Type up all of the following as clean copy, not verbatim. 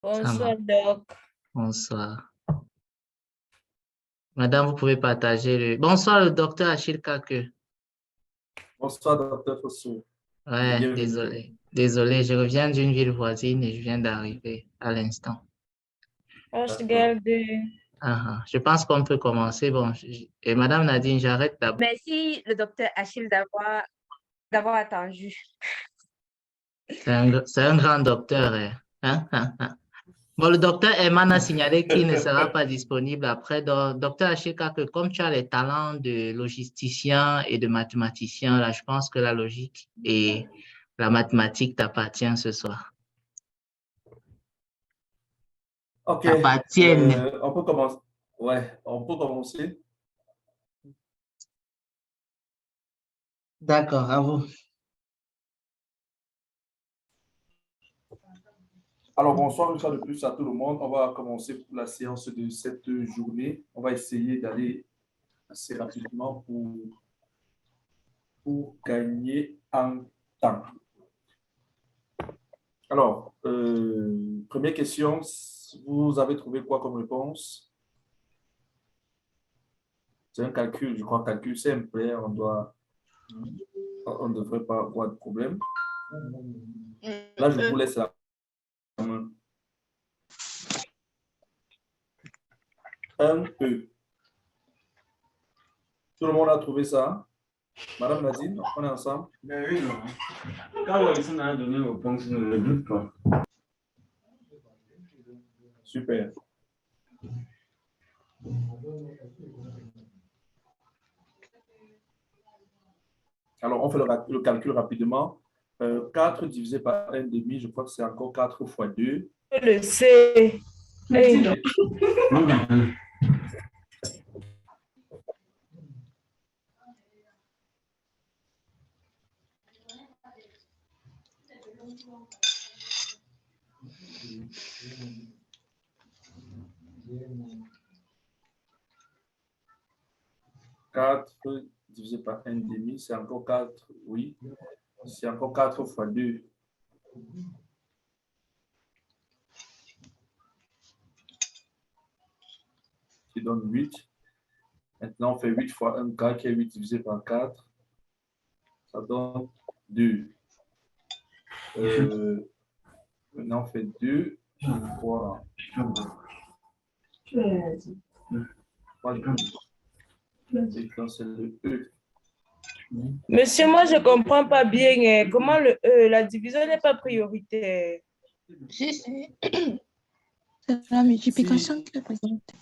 Ça Bonsoir, va. Doc. Bonsoir. Madame, vous pouvez partager le... Bonsoir, le docteur Achille Kake. Bonsoir, docteur Fossou. Ouais, Bienvenue. désolé. Désolé, je reviens d'une ville voisine et je viens d'arriver à l'instant. Hoş geldin. Je pense qu'on peut commencer. Bon, et Madame Nadine, j'arrête d'abord. Merci, le docteur Achille, d'avoir attendu. C'est un grand docteur. Hein? Bon, le docteur Eman a signalé qu'il ne sera pas disponible après. Donc, docteur Achille Kake, comme tu as les talents de logisticien et de mathématicien, là, je pense que la logique et la mathématique t'appartiennent ce soir. OK. T'appartiennent. On peut commencer. Ouais, on peut commencer. D'accord, à vous. Alors, bonsoir une fois de plus à tout le monde. On va commencer pour la séance de cette journée. On va essayer d'aller assez rapidement pour gagner en temps. Alors, première question, vous avez trouvé quoi comme réponse? C'est un calcul, je crois, calcul simple. On ne devrait pas avoir de problème. Là, je vous laisse la main. 1E. Tout le monde a trouvé ça? Madame Nadine, on est ensemble? Ben oui, non. Quand Walison a donné le point, je ne le doute pas. Super. Alors, on fait le calcul rapidement. 4 divisé par 1 demi, je crois que c'est encore 4 fois 2. Je le sais. Hey. Quatre divisé par 1 demi, c'est encore 4, oui. C'est encore 4 fois 2. Qui donne 8. Maintenant, on fait 8 fois 1 quart, qui est 8 divisé par 4. Ça donne 2. Maintenant, on fait 2 fois... C'est le E. Monsieur, moi, je ne comprends pas bien comment la division n'est pas prioritaire. C'est la multiplication qui est prioritaire.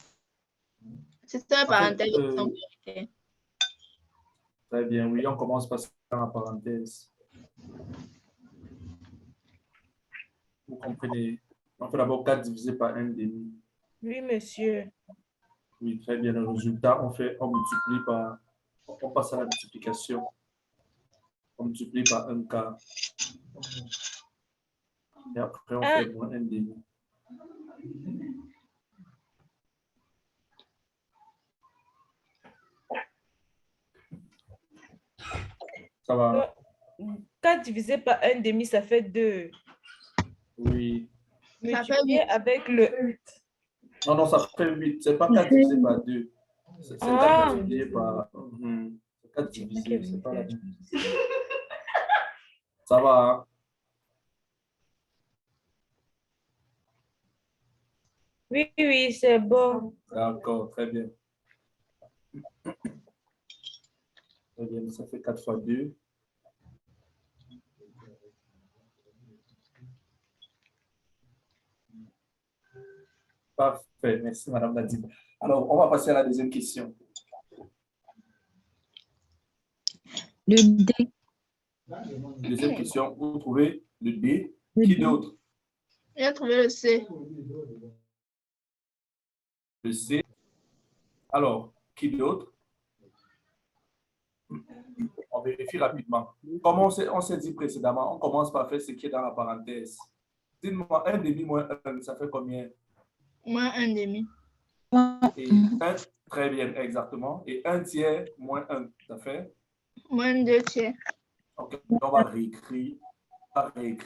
C'est ça, parenthèse. Très bien, oui, on commence par la parenthèse. Vous comprenez? On fait d'abord 4 divisé par 1 demi. Oui, monsieur. Oui, très bien. Le résultat, on multiplie par... On passe à la multiplication. On multiplie par 1 quart. Et après, on fait moins 1 demi. Ça va? 4 divisé par 1 demi, ça fait 2. Oui. Multiplié avec le... Non, ça fait 8. Ce n'est pas 4 divisé par 2. C'est 4 multiplié par... C'est 4 divisé, c'est pas la même. Ça va, hein? Oui, c'est bon. D'accord, très bien. Très bien, ça fait 4 fois 2. Parfait, merci Madame Nadine. Alors, on va passer à la deuxième question. Le D. Deuxième question, vous trouvez le D. Qui d'autre? J'ai trouvé le C. Le C. Alors, qui d'autre? On vérifie rapidement. Comme on s'est dit précédemment, on commence par faire ce qui est dans la parenthèse. Dites-moi, 1 demi moins 1, ça fait combien? Moins 1 demi. Et 1, très bien, exactement. Et 1 tiers moins 1, ça fait? Moins 2 tiers. Ok, on va réécrire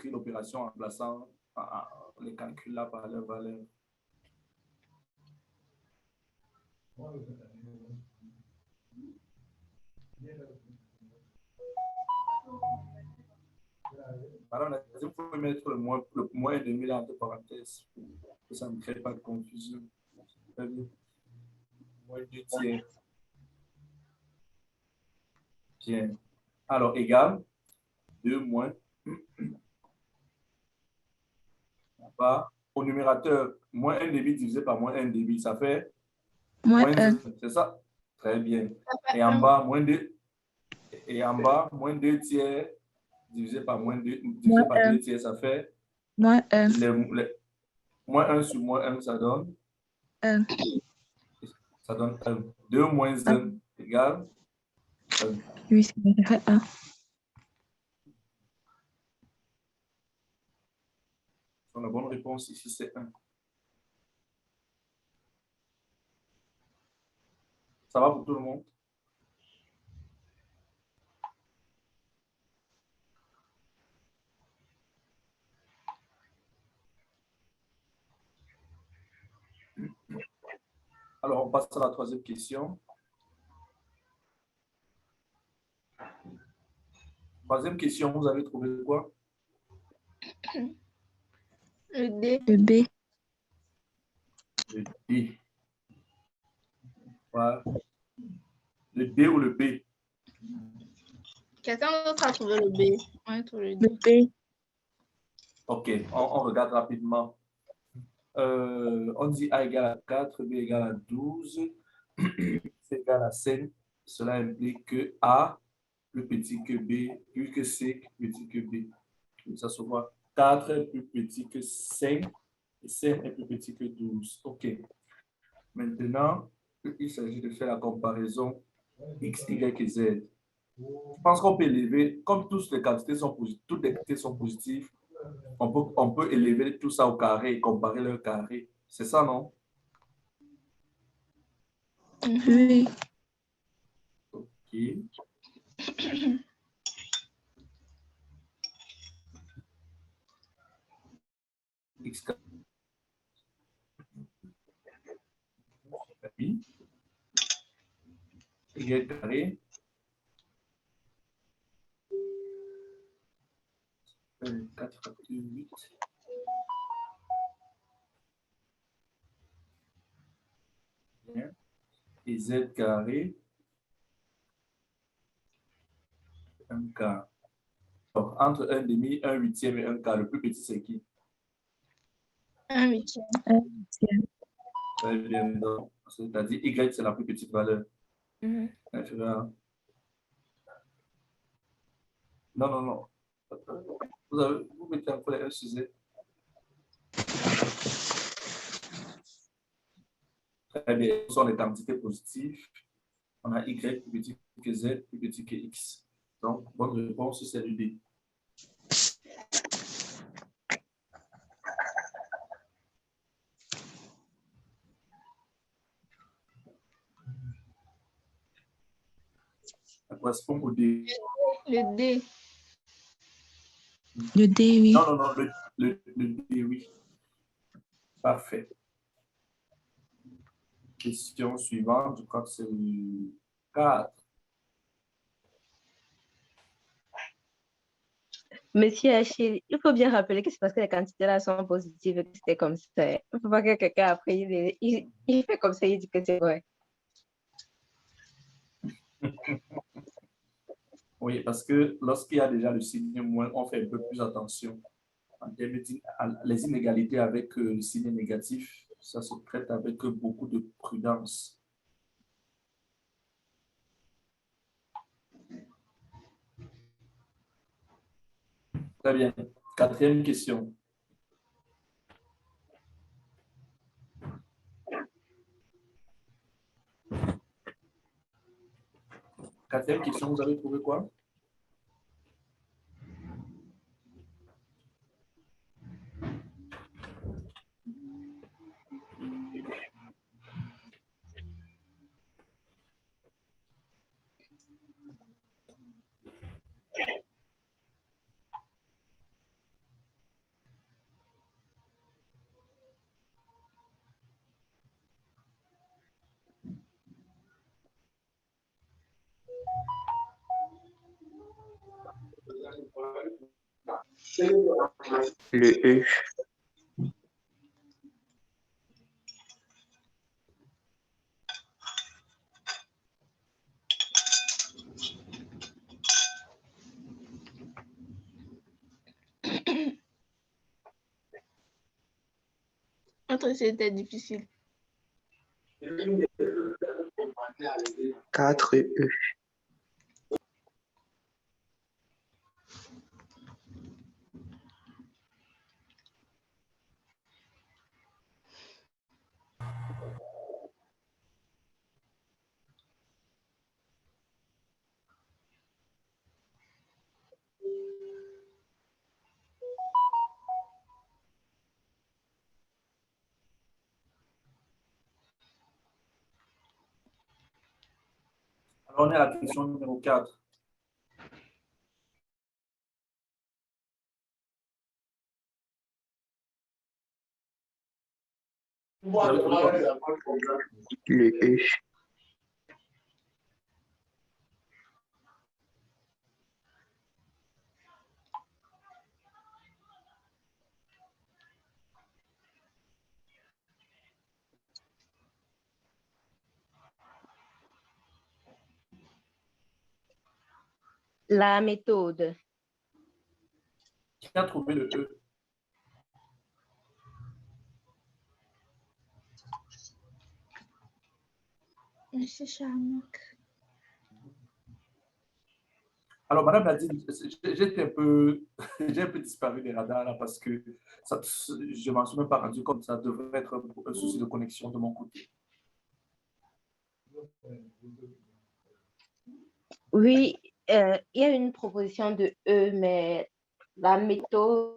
l'opération en les calculs là par leur valeur. Madame, vous pouvez mettre le moins et demi là entre parenthèses, que ça ne crée pas de confusion. Très bien. Moins 2 tiers. Bien. Alors, égal 2 moins. Bah, au numérateur, moins 1 demi divisé par moins 1 demi, ça fait Moins moins 1. 1. C'est ça? Très bien. Et en bas, moins 2. Et en bas, moins 2 tiers divisé par moins 2, divisé par 2 tiers, ça fait Moins 1. moins 1 sur moins 1, ça donne 1. 1. 2 moins 1 égale 1. Oui, ça fait 1. La bonne réponse ici, c'est 1. Ça va pour tout le monde? Alors, on passe à la troisième question. Troisième question, vous avez trouvé quoi? Le D. Le B. Le D. Voilà. Le D ou le B? Quelqu'un d'autre a trouvé le B. Ouais, trouvé le D. Le B. OK, on regarde rapidement. On dit A égale à 4, B égale à 12, C égale à 5. Cela implique que A plus petit que B, plus que C plus petit que B. Ça se voit 4 est plus petit que 5 et 5 est plus petit que 12. OK. Maintenant, il s'agit de faire la comparaison X, Y et Z. Je pense qu'on peut élever, comme toutes les quantités sont positives, on peut élever tout ça au carré et comparer leur carré. C'est ça, non? Oui. OK. X carré. Y carré. 4 facteurs 8. Bien. Et Z carré. 1 quart. Donc, entre 1 demi, 1 huitième et 1 quart, le plus petit, c'est qui? 1 huitième. Très bien. C'est-à-dire Y, c'est la plus petite valeur. Inférieur. Non, non, non. Vous mettez encore les 1 sur Z. Très bien. Ce sont les quantités positives. On a Y plus petit que Z, plus petit que X. Donc, bonne réponse, c'est le D. Ça correspond au D. Le D. Le D, oui. Non, non, non, le D, oui. Parfait. Question suivante, je crois que c'est le 4. Monsieur Achille, il faut bien rappeler que c'est parce que les quantités là sont positives et que c'était comme ça. Il ne faut pas que quelqu'un après, il fait comme ça, il dit que c'est vrai. Oui, parce que lorsqu'il y a déjà le signe moins, on fait un peu plus attention. En termes les inégalités avec le signe négatif, ça se traite avec beaucoup de prudence. Très bien. Quatrième question. Quatrième question, vous avez trouvé quoi? Le E. Entre c'était difficile. 4 E. Alors, on est à la question numéro 4. Le E. La méthode. Qui a trouvé le E? Monsieur Charnock. Alors, Madame Nadine, j'étais un peu, j'ai un peu disparu des radars là parce que ça, je ne m'en suis même pas rendu compte. Ça devrait être un souci de connexion de mon côté. Oui, il y a une proposition de E, mais la méthode.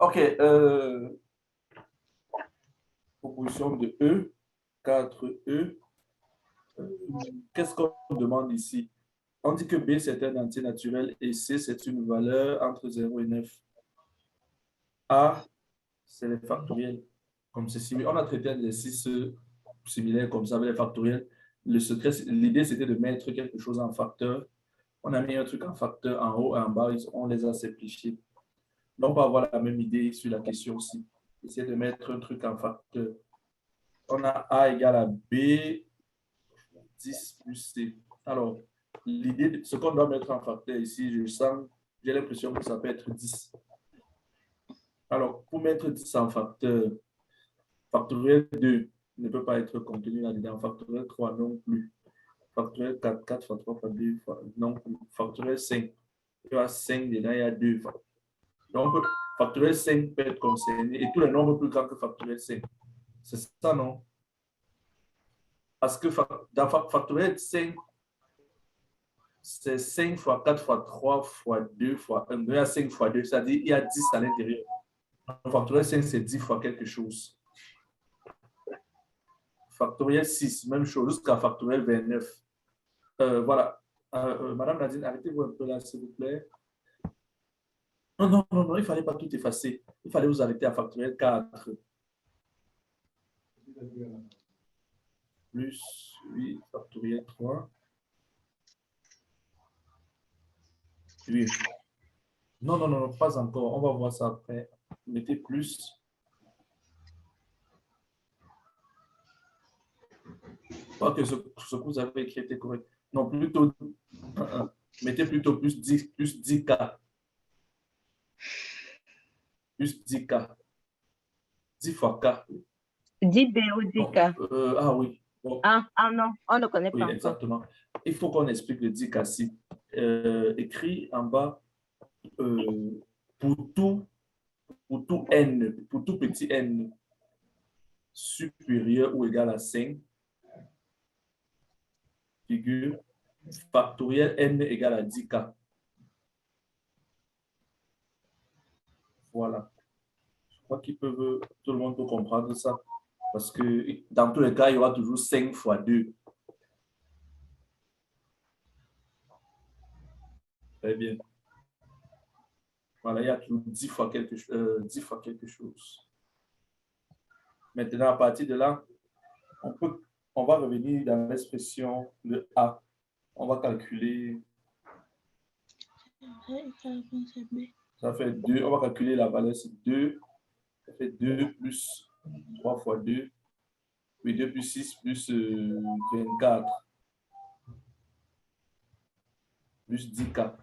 OK. Proposition de E, 4E. Qu'est-ce qu'on demande ici? On dit que B, c'est un entier naturel et C, c'est une valeur entre 0 et 9. A, c'est les factoriels, comme ceci. On a traité un exercice similaire comme ça avec les factoriels. Le secret, l'idée, c'était de mettre quelque chose en facteur. On a mis un truc en facteur en haut et en bas, on les a simplifiés. Donc, on va avoir la même idée sur la question aussi. Essayer de mettre un truc en facteur. On a A égale à B, 10 plus C. Alors, l'idée, ce qu'on doit mettre en facteur ici, j'ai l'impression que ça peut être 10. Alors, pour mettre 10 en facteur, factoriel 2 ne peut pas être contenu là-dedans. Factoriel 3 non plus. Factoriel 4, 4 fois 3 fois 2 non plus. Factoriel 5, il y a 5 dedans, il y a 2. Donc, factoriel 5 peut être concerné et tous les nombres plus grands que factoriel 5. C'est ça, non? Parce que dans factoriel 5, c'est 5 fois 4 fois 3 fois 2 fois 1. Il y a 5 fois 2, c'est-à-dire il y a 10 à l'intérieur. Factoriel 5, c'est 10 fois quelque chose. Factoriel 6, même chose, jusqu'à factoriel 29. Voilà. Madame Nadine, arrêtez-vous un peu là, s'il vous plaît. Non, non, non, non, il ne fallait pas tout effacer. Il fallait vous arrêter à factoriel 4. Plus 8 factoriel 3. 8. Non, non, non, pas encore. On va voir ça après. Mettez plus. Je crois que ce que vous avez écrit était correct. Non, plutôt. Mettez plutôt plus 10K. Plus 10K. 10 fois K. 10B ou 10K. Ah oui. Bon. Ah non, on ne connaît Oui, pas. exactement. Il faut qu'on explique le 10K ici. Écrit en bas, pour tout n, pour tout petit n supérieur ou égal à 5, figure factoriel n égale à 10K. Voilà. Je crois tout le monde peut comprendre ça. Parce que dans tous les cas, il y aura toujours 5 fois 2. Très bien. Voilà, il y a toujours 10 fois quelque chose. Maintenant, à partir de là, on va revenir dans l'expression de A. On va calculer réponse est B. Ça fait 2. On va calculer la valeur, c'est 2. Ça fait 2 plus 3 fois 2. Puis 2 plus 6 plus 24. Plus 10K.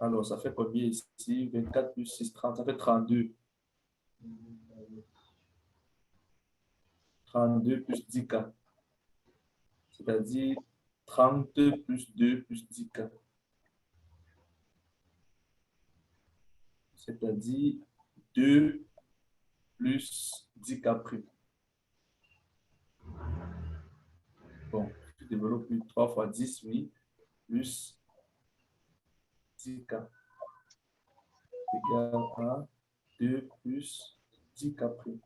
Alors, ça fait combien ici? 24 plus 6, 30. Ça fait 32. 32 plus 10K. C'est-à-dire 30 plus 2 plus 10K. C'est-à-dire 2 plus 10K prime. Bon, je développe plus 3 fois 10, oui, plus 10K égale à 2 plus 10K prime.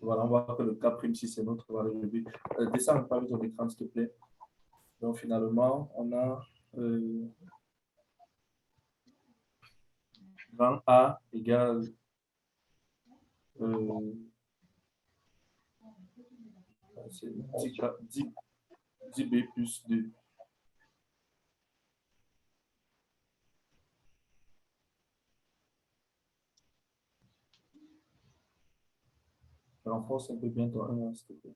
Voilà, on voit que le K prime, si c'est notre valeur de but. Descends un peu avec ton écran, s'il te plaît. Donc, finalement, on a grand A égale c'est 10B plus 2. Renforce un peu bien ton 1, s'il te plaît.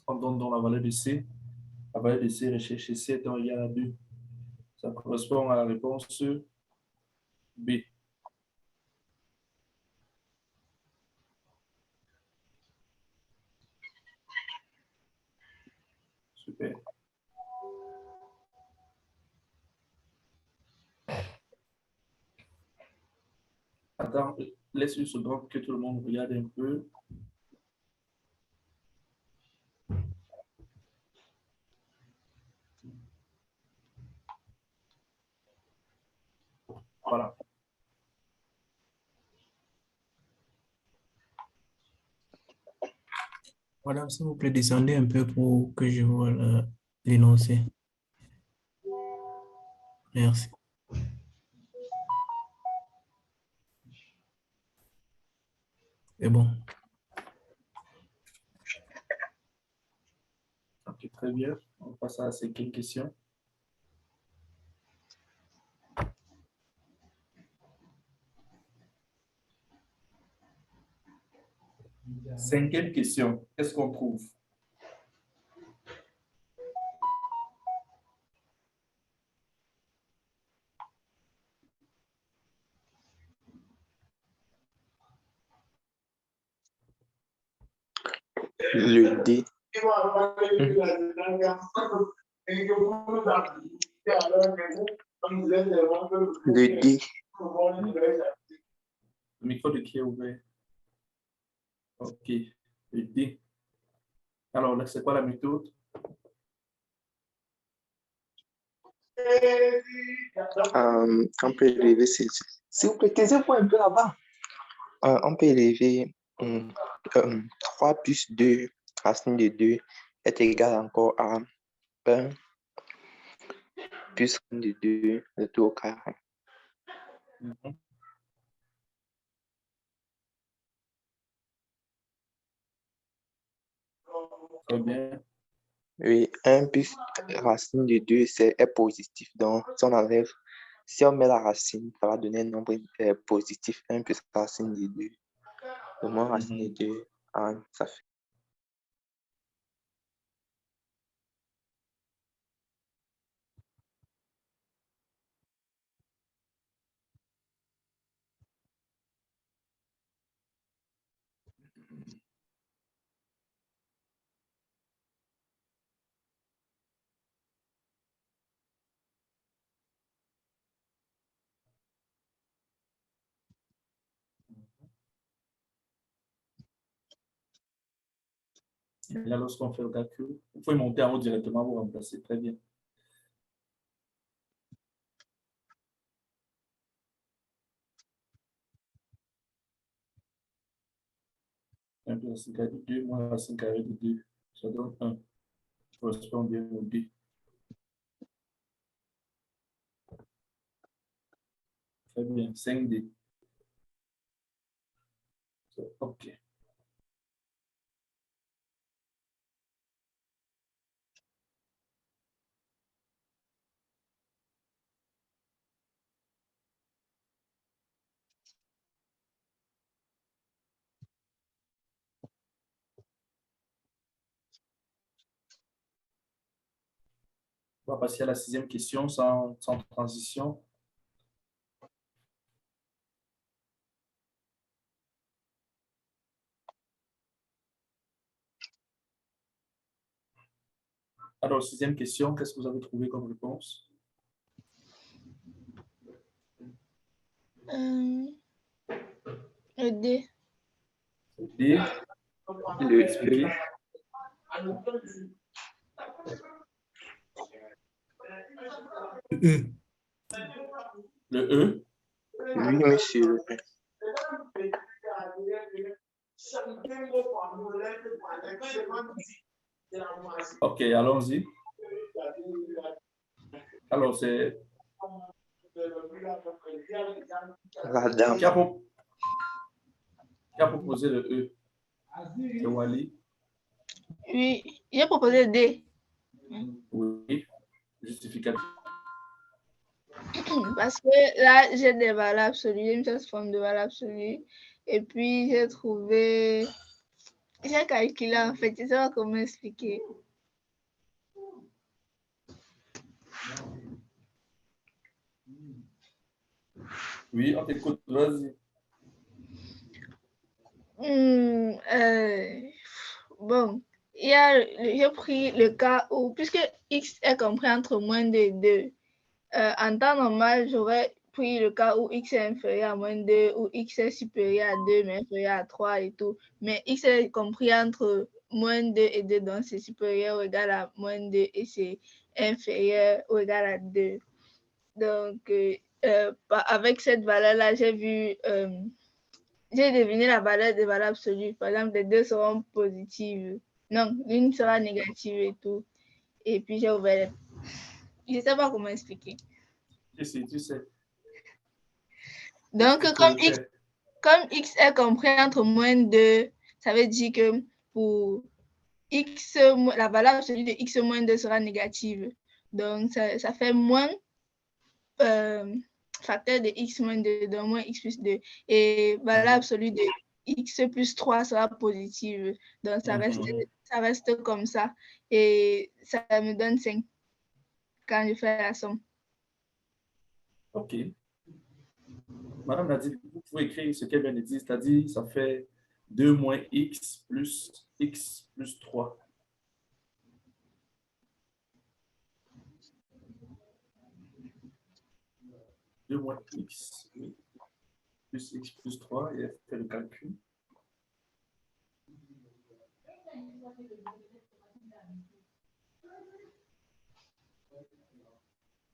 On donne donc la valeur de C. La valeur de C recherchée, C étant égale à 2. Ça correspond à la réponse B. Super. Attends, laisse une seconde que tout le monde regarde un peu. Voilà. Madame, s'il vous plaît, descendez un peu pour que je vois l'énoncé. Merci. C'est bon. Ok, très bien. On passe à la cinquième question. Cinquième question. Qu'est-ce qu'on trouve? Le D. Le D. Le micro de qui est ouvert? Ok. Le D. Alors, là, c'est quoi la méthode? On peut élever, s'il vous plaît, taisez-vous un peu là-bas. On peut élever 3 plus 2, racine de 2 est égal encore à 1 plus racine de 2, le tout au carré. Très bien. Oui, 1 plus racine de 2 est positif. Donc, si on met la racine, ça va donner un nombre positif. 1 plus racine de 2. Le moins racine de 2, 1, ça fait. Et là, lorsqu'on fait le calcul, vous pouvez monter en haut directement, vous remplacer. Très bien. 1 plus racine carrée de 2 moins racine carrée de 2. Ça donne 1. Correspond bien au D. Très bien, 5D. OK. On va passer à la 6e question sans transition. Alors, 6e question, qu'est-ce que vous avez trouvé comme réponse? Le D. D. Le Expliquez. Le E. Oui, monsieur. OK, allons-y. Alors, c'est... La dame. Qui a proposé le E? C'est Wally. Oui, j'ai proposé D. Oui. Justificatif. Parce que là, j'ai des valeurs absolues, j'ai une seule forme de valeur absolue. Et puis, j'ai trouvé... J'ai calculé, en fait, je ne sais pas comment expliquer. Oui, on t'écoute, vas-y. Bon, j'ai pris le cas où, puisque x est compris entre moins 2 et 2, en temps normal, j'aurais pris le cas où x est inférieur à moins 2, ou x est supérieur à 2, mais inférieur à 3 et tout. Mais x est compris entre moins 2 et 2, donc c'est supérieur ou égal à moins 2 et c'est inférieur ou égal à 2. Donc, avec cette valeur-là, j'ai deviné la valeur des valeurs absolues. Par exemple, les deux seront positives. Non, l'une sera négative et tout. Et puis, j'ai ouvert. Je ne sais pas comment expliquer. Tu sais. Donc, comme x est compris entre moins 2, ça veut dire que pour x, la valeur absolue de x moins 2 sera négative. Donc, ça fait moins facteur de x moins 2, donc moins x plus 2. Et valeur absolue de x plus 3 sera positive. Donc, ça reste comme ça. Et ça me donne 5 quand je fais la somme. OK. Madame Nadine, vous pouvez écrire ce qu'elle vient de dire, c'est-à-dire ça fait 2 moins x plus 3. Deux moins x, oui, plus x plus 3, et elle fait le calcul.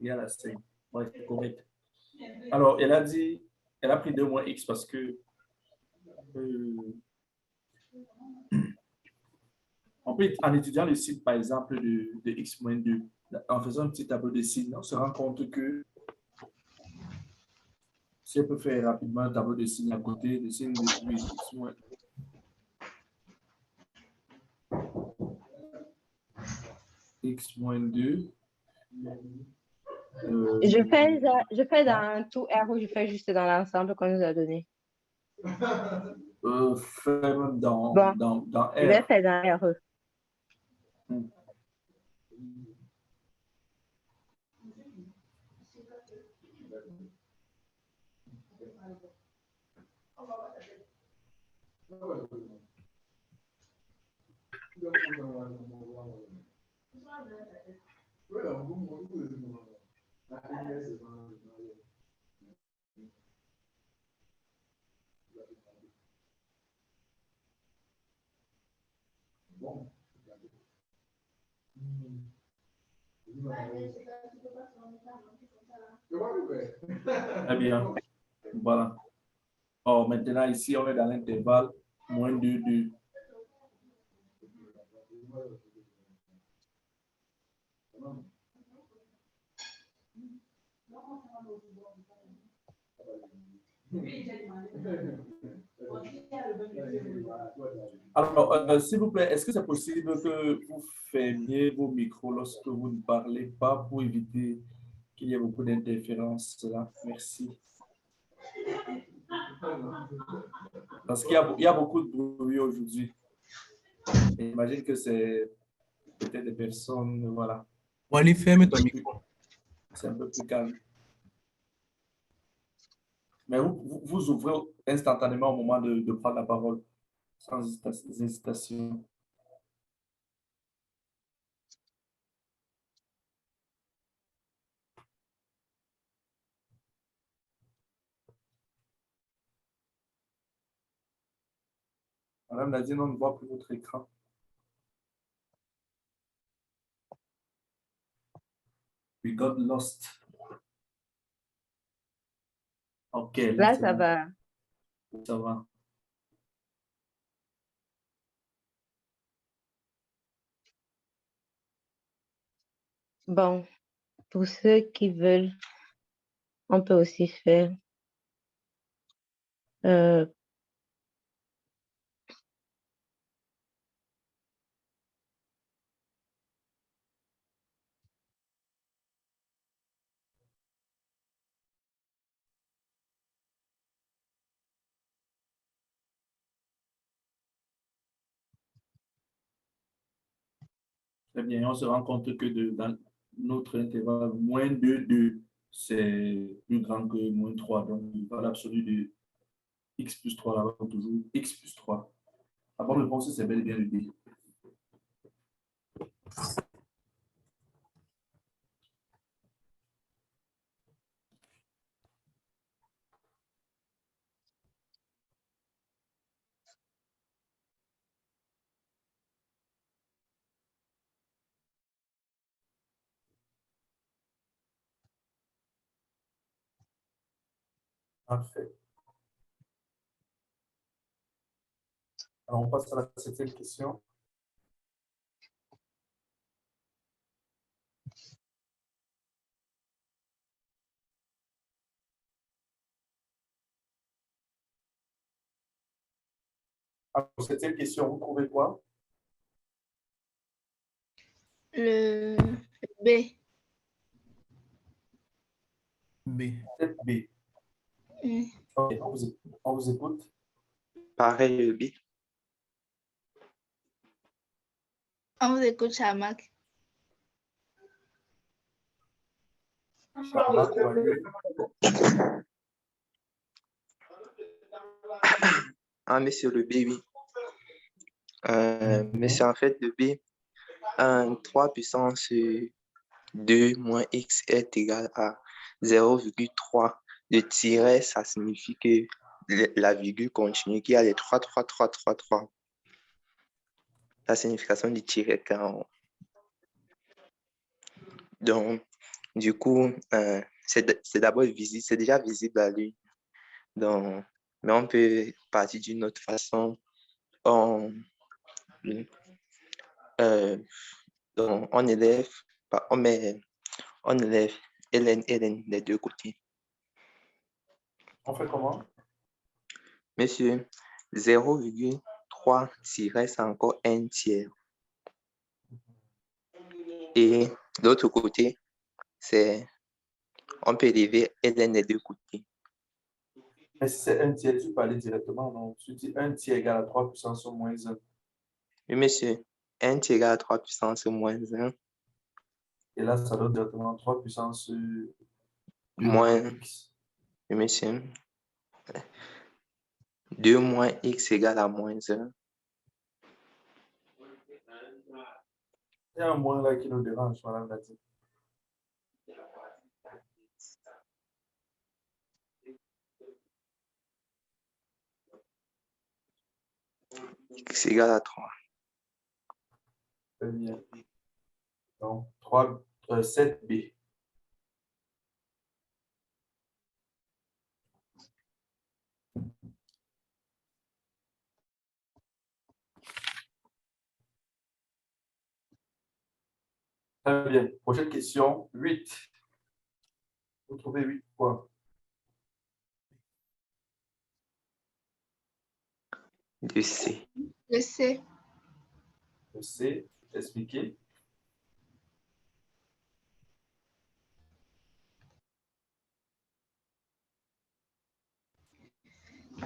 Il y a la 5. Ouais, c'est correct. Alors, elle a pris 2 moins x parce que on peut, en étudiant le site, par exemple, de x moins 2, en faisant un petit tableau de signes, on se rend compte que si on peut faire rapidement un tableau de signes à côté, de signes de x moins x moins 2. Je fais dans tout R ou je fais juste dans l'ensemble qu'on nous a donné? Fais même dans R. Je vais faire dans RE. Très bien. Voilà. Or, maintenant, ici, on est dans l'intervalle moins 2, 2. Alors, s'il vous plaît, est-ce que c'est possible que vous fermiez vos micros lorsque vous ne parlez pas pour éviter qu'il y ait beaucoup d'interférences là? Merci. Parce qu'il y a beaucoup de bruit aujourd'hui. J'imagine que c'est peut-être des personnes, voilà. Wally, ferme ton micro. C'est un peu plus calme. Mais vous ouvrez instantanément au moment de prendre la parole, sans hésitation. Madame Nadine, on ne voit plus votre écran. We got lost. OK. Là, ça va. Ça va. Bon, pour ceux qui veulent, on peut aussi faire Très bien, on se rend compte que dans notre intervalle, moins 2, 2, c'est plus grand que moins 3. Donc, il va l'absolu de x plus 3, là-bas, toujours x plus 3. La bonne réponse, c'est bel et bien le D. Parfait. Alors, on passe à la 7e question. Alors, 7e question, vous trouvez quoi? Le B. B. B. OK, on vous écoute. Pareil, le B. On vous écoute, Chamak. Chamak, Wally. Ah, mais sur le B, oui. Mais c'est en fait le B. 3 puissance 2 moins x est égal à 0,3. Le tiret, ça signifie que la virgule continue, qui a les 3, 3, 3, 3, 3. La signification du tiret est en haut. Donc, du coup, c'est d'abord visible, c'est déjà visible à l'œil. Donc, mais on peut partir d'une autre façon. Donc, on élève, on élève ln, ln des deux côtés. On fait comment? Monsieur, 0,3 tiret, c'est encore 1 tiers. Et de l'autre côté, on peut élever ln des deux côtés. Mais si c'est 1 tiers, tu peux aller directement. Donc, tu dis 1 tiers égale à 3 puissance au moins 1. Oui, monsieur, 1 tiers égale à 3 puissance moins 1. Et là, ça donne directement 3 puissance Moins, x. oui, monsieur, 2 moins x égale à moins 1. Il y a un moins là qui nous dérange, madame Nadine. X égale à 3. Très bien. Donc, 7b. Très bien. Prochaine question, 8. Vous trouvez 8 points. De C. Le C. Le C, expliquez.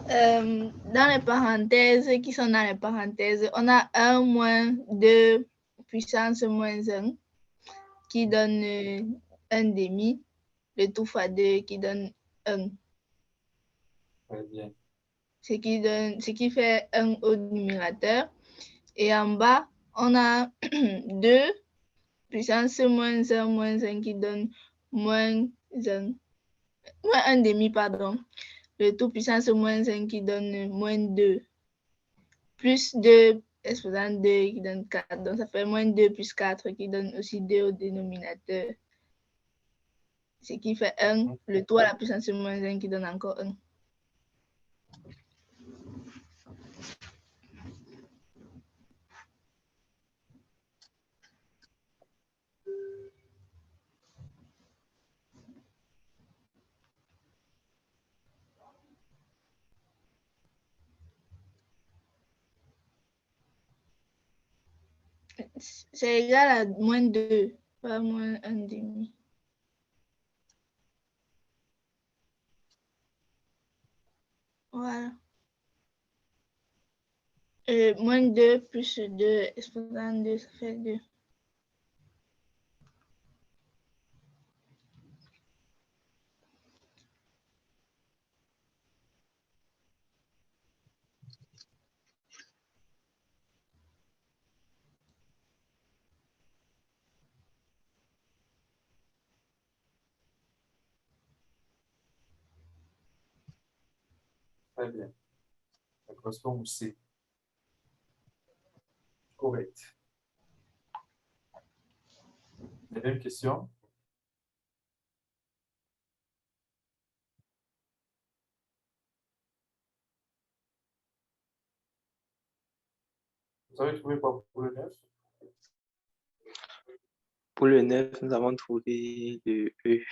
Dans les parenthèses qui sont dans les parenthèses, on a 1 moins 2 puissance moins 1 qui donne 1 demi, le tout fois 2 qui donne 1. Très bien. Ce qui fait 1 au numérateur. Et en bas, on a 2 puissance moins 1 qui donne moins 1 demi, pardon. Le tout puissance moins 1 qui donne moins 2. Plus 2 exposant 2 qui donne 4. Donc, ça fait moins 2 plus 4 qui donne aussi 2 au dénominateur. Ce qui fait 1. Le tout à la puissance moins 1 qui donne encore 1. C'est égal à moins 2, pas moins 1 demi. Voilà. Moins 2 plus 2 exposant 2, ça fait 2. Très bien. Ça correspond au C. Correct. La même question. Vous avez trouvé quoi pour le 9? Pour le 9, nous avons trouvé le E.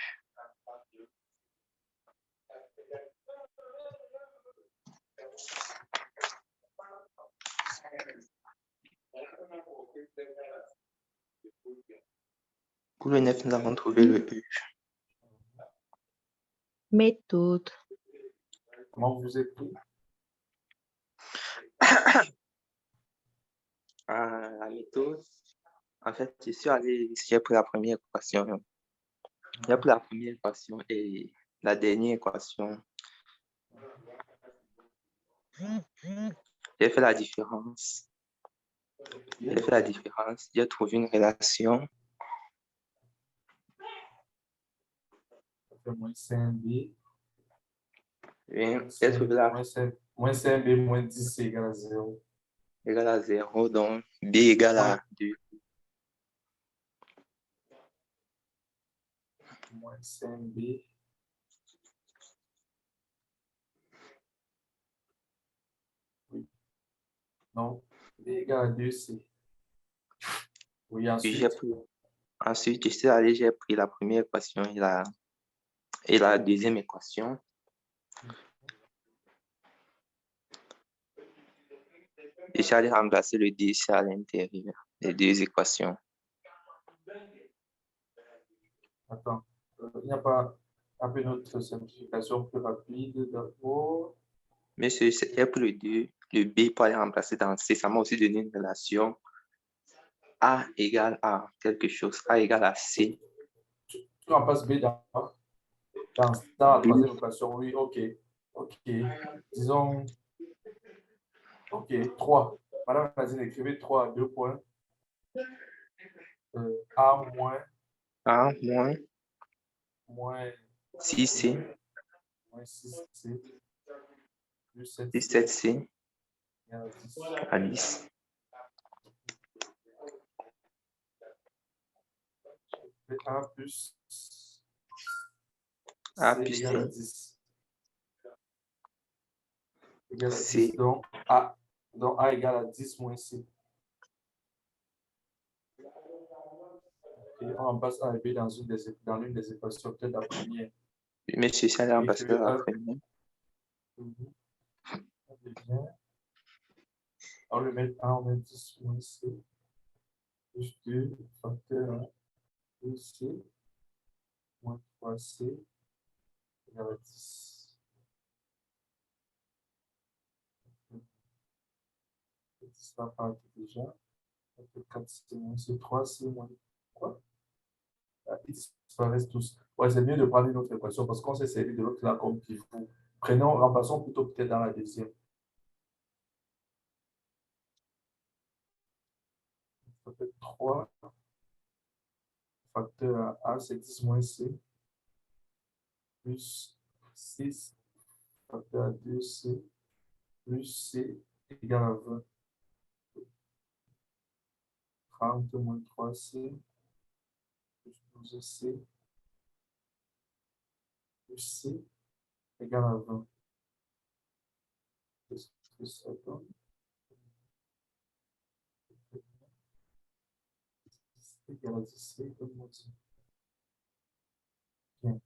Pour le 9, nous avons trouvé le E. Méthode. Comment vous écrivez? La méthode, en fait, j'ai pris la première équation. J'ai pris la première équation et la dernière équation. J'ai fait la différence. J'ai trouvé une relation. Ça fait moins 5B. J'ai trouvé la Moins 5B moins 10, c'est égal à 0. Égal à 0, donc B égale à 2. Moins 5B. Oui. Non, B égale à 2C. Oui, ensuite. Ensuite, j'ai pris la première équation et la deuxième équation. Et j'allais remplacer le DC à l'intérieur des deux équations. Attends, il n'y a pas un peu notre simplification plus rapide d'abord. Mais j'ai pris le 2, le B pour aller remplacer dans C. Ça m'a aussi donné une relation A égale à quelque chose, A égale à C. Tu remplaces B dans la troisième équation, oui, ok. Disons, ok, 3. Madame Nadine, écrivez 3 à 2 points. A moins. A moins 6C. Moins 6C. Plus 7C. À 10. A plus A plus égale à C. 10. Égale à 10. C. Donc A égale à 10 moins C. Ok. Et on remplace A et B dans l'une des équations, peut-être la première. Oui, monsieur, c'est un Et ambassadeur que A après. devient, on le met A, on met 10 moins C, plus 2 facteur A, 2C, moins 3C, égale à 10. 10 va partir déjà. 4C moins C, 3C moins quoi? Ils disparaissent tous. Ouais, c'est mieux de prendre une autre équation parce qu'on s'est servi de l'autre là comme pivot. Prenons, remplaçons plutôt peut-être dans la deuxième. Ça fait 3 facteur A, c'est 10 moins C, plus 6 facteur à 2C, plus C égale à 20. 30 moins 3C, plus 12C, plus C égale à 20. Qu'est-ce que ça donne? Égale à 10C, donne-moi ça. Bien.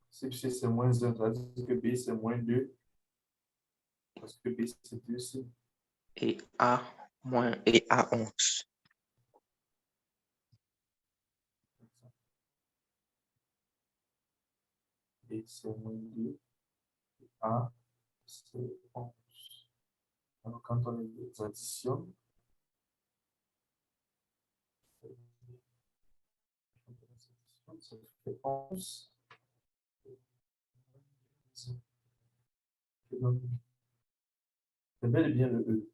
Si C c'est moins 1, ça veut dire que B c'est moins 2. Parce que B c'est 2C. Et A et A11. B c'est moins 2. A c'est 11. Alors quand on les additionne, ça fait 11. C'est bel et bien le E.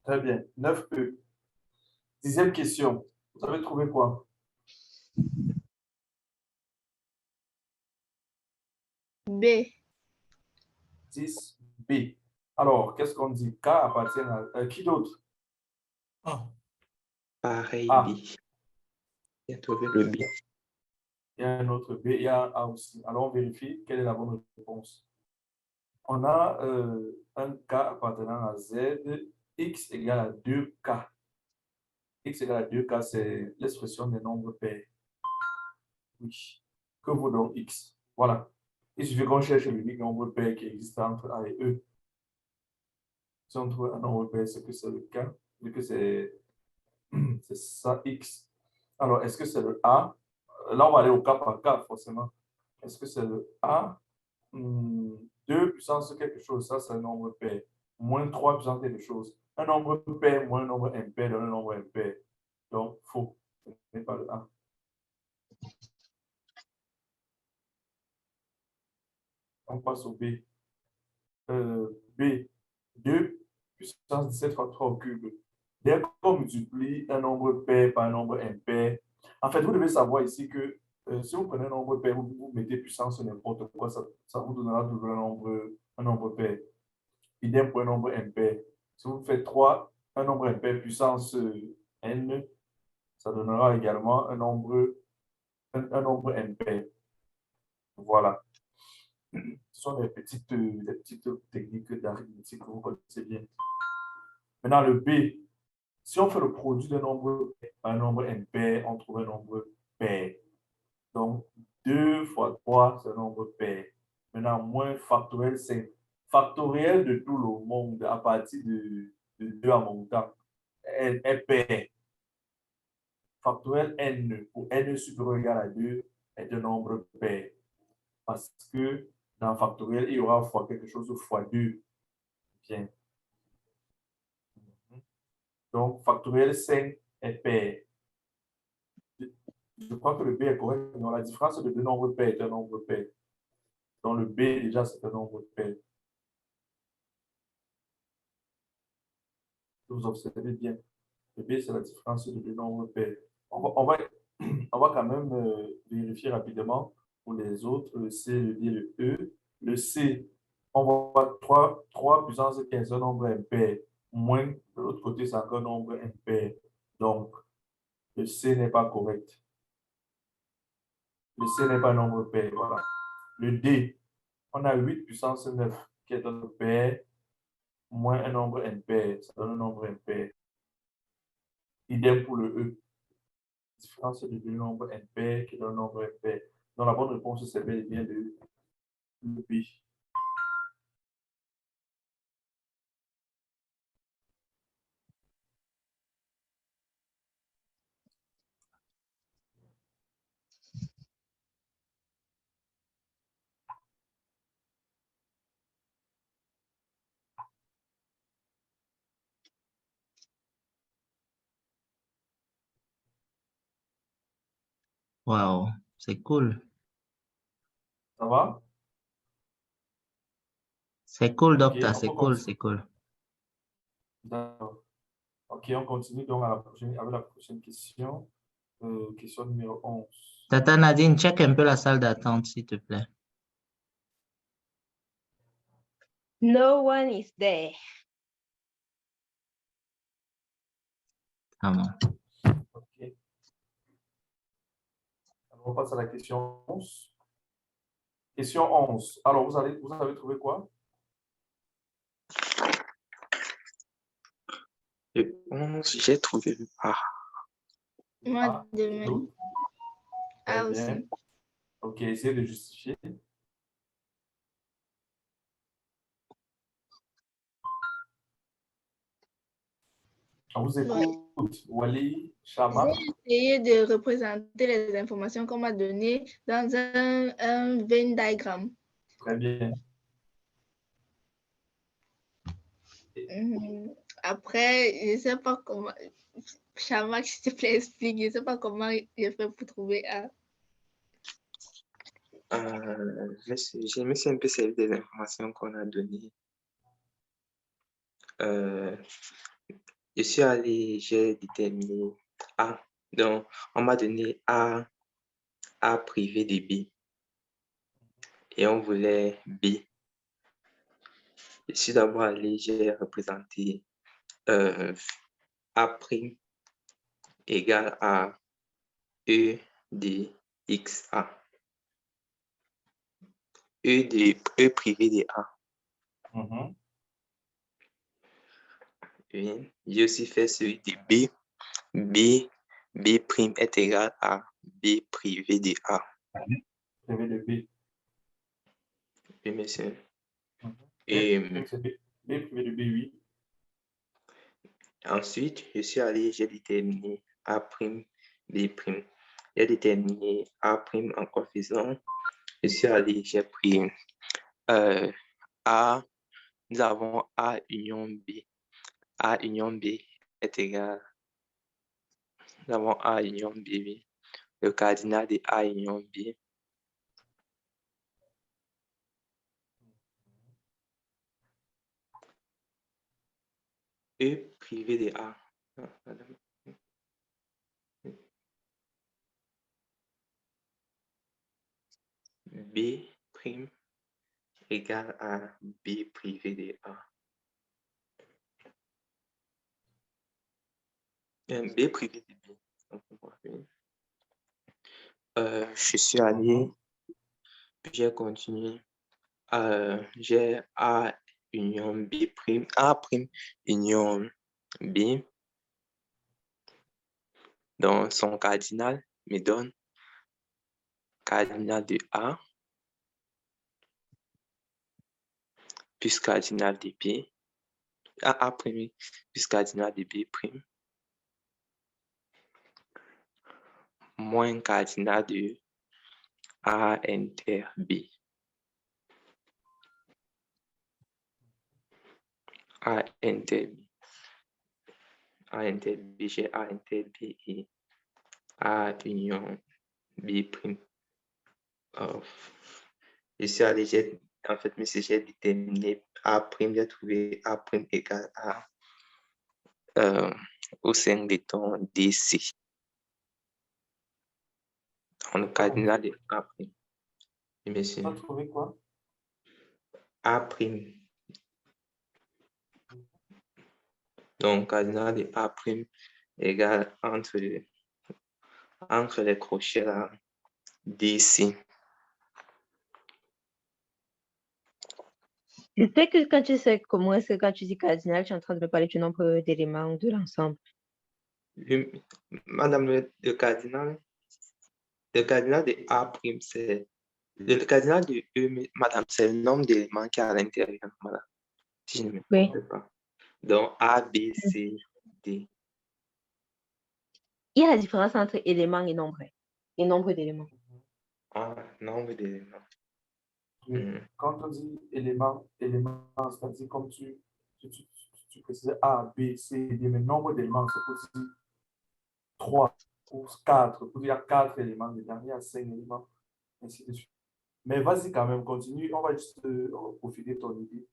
Très bien. 9E. 10e question. Vous avez trouvé quoi? B. 10B. Alors, qu'est-ce qu'on dit? K appartient à qui d'autre? Ah, Pareil A. B. J'ai trouvé le B. Il y a un autre B, il y a un A aussi. Alors, on vérifie quelle est la bonne réponse. On a un K appartenant à Z, X égale à 2K. X égale à 2K, c'est l'expression des nombres pairs. Oui. Que vaut donc X? Voilà. Il suffit qu'on cherche l'unique nombre pair qui existe entre A et E. Si on trouve un nombre pair, c'est que c'est le K, vu que c'est ça X. Alors, est-ce que c'est le A? Là, on va aller au cas par cas, forcément. Est-ce que c'est le A? 2 puissance quelque chose, ça, c'est un nombre pair. Moins 3 puissance quelque chose. Un nombre pair moins un nombre impair donne un nombre impair. Donc, faux. Ce n'est pas le A. On passe au B. B, 2 puissance 17 fois 3 au cube. Dès qu'on multiplie un nombre pair par un nombre impair, en fait, vous devez savoir ici que si vous prenez un nombre pair, vous mettez puissance sur n'importe quoi, ça vous donnera toujours un nombre pair. Idem pour un nombre impair. Si vous faites 3, un nombre impair puissance n, ça donnera également un nombre impair. Voilà. Ce sont des petites techniques d'arithmétique que vous connaissez bien. Maintenant, le B, si on fait le produit d'un nombre par un nombre impair, on trouve un nombre pair. Donc, 2 fois 3, c'est un nombre pair. Maintenant, moins factoriel, c'est factoriel de tout le monde à partir de 2 en montant. Est pair. Factoriel n pour n supérieur ou égal à 2 est un nombre pair. Parce que dans factoriel, il y aura fois quelque chose fois 2. Bien. Donc, factoriel 5 est pair. Je crois que le B est correct. Non, la différence de deux nombres pairs est un nombre pair. Donc, le B, déjà, c'est un nombre pair. Vous observez bien. Le B, c'est la différence de deux nombres pairs. On on va quand même vérifier rapidement pour les autres, le C, le D, le E. Le C, on voit 3 puissance 15, un nombre impair, moins de l'autre côté, c'est encore un nombre impair. Donc, le C n'est pas correct. Le C n'est pas un nombre pair, voilà. Le D, on a 8 puissance 9 qui est un nombre pair, moins un nombre impair, ça donne un nombre impair. Idem pour le E. Différence de deux nombres impairs qui donne un nombre impair. Donc, la bonne réponse, c'est bel et bien le B. Wow, c'est cool. Ça va? C'est cool, Ok, docteur, on c'est peut cool, continuer. c'est cool. D'accord. Ok, on continue donc avec la prochaine question. Question numéro 11. Tata Nadine, check un peu la salle d'attente, s'il te plaît. No one is there. Ah bon. Ok. Alors, on passe à la question 11. Question 11. Alors, vous avez trouvé quoi? Le 11, j'ai trouvé le A. Moi, de même. Très Ah, bien. aussi. Ok, essayez de justifier. On vous écoute. Wally, Shama. J'ai essayé de représenter les informations qu'on m'a données dans un Venn diagram. Très bien. Après, je ne sais pas comment. Shama, s'il te plaît, explique. Je ne sais pas comment j'ai fait pour trouver A. Je me suis un peu servi des informations qu'on a données. Je suis allé, j'ai déterminé A. Donc, on m'a donné A privé de B. Et on voulait B. Je suis d'abord allé, j'ai représenté A' égale à E de XA. E privé de A. Oui. J'ai aussi fait celui de B. B' est égal à B privé de A. Privé de B. Oui, monsieur. Et B privé de B, oui. Ensuite, je suis allé, j'ai déterminé A', B'. J'ai déterminé A' en coefficient. Je suis allé, j'ai pris A. Nous avons A union B. A union B est égal. Nous avons A union B, oui. Le cardinal de A union B. E privé de A. B' égale à B privé de A. B privé de B. Je suis allé, j'ai continué. J'ai A union B', A' union B. Donc, son cardinal me donne cardinal de A plus cardinal de B. A' plus cardinal de B'. Moins cardinal de A inter B. A inter B. A inter B, j'ai A inter B et A union B'. Je suis allé, en fait, monsieur, j'ai déterminé A', j'ai trouvé A' égale à au sein de ton DC. dans le cardinal de A'. Oui, monsieur. Tu as trouvé quoi? A'. Donc, cardinal de A' égale entre les crochets là, d'ici. Je sais que quand tu sais comment est-ce que quand tu dis cardinal, tu es en train de me parler du nombre d'éléments ou de l'ensemble. Madame, le cardinal de A', c'est le cardinal de E, madame, c'est le nombre d'éléments qu'il y a à l'intérieur, madame, si je ne me Oui. trompe pas. Donc, A, B, C, D. Il y a la différence entre éléments et nombre. Et nombre d'éléments. Ah, nombre d'éléments. Oui. Quand on dit élément, c'est-à-dire comme tu précisais A, B, C, D, mais nombre d'éléments, c'est pour dire 3 ou 4, pour dire 4 éléments, dedans, il y a 5 éléments, ainsi de suite. Mais vas-y quand même, continue, on va juste profiter de ton idée.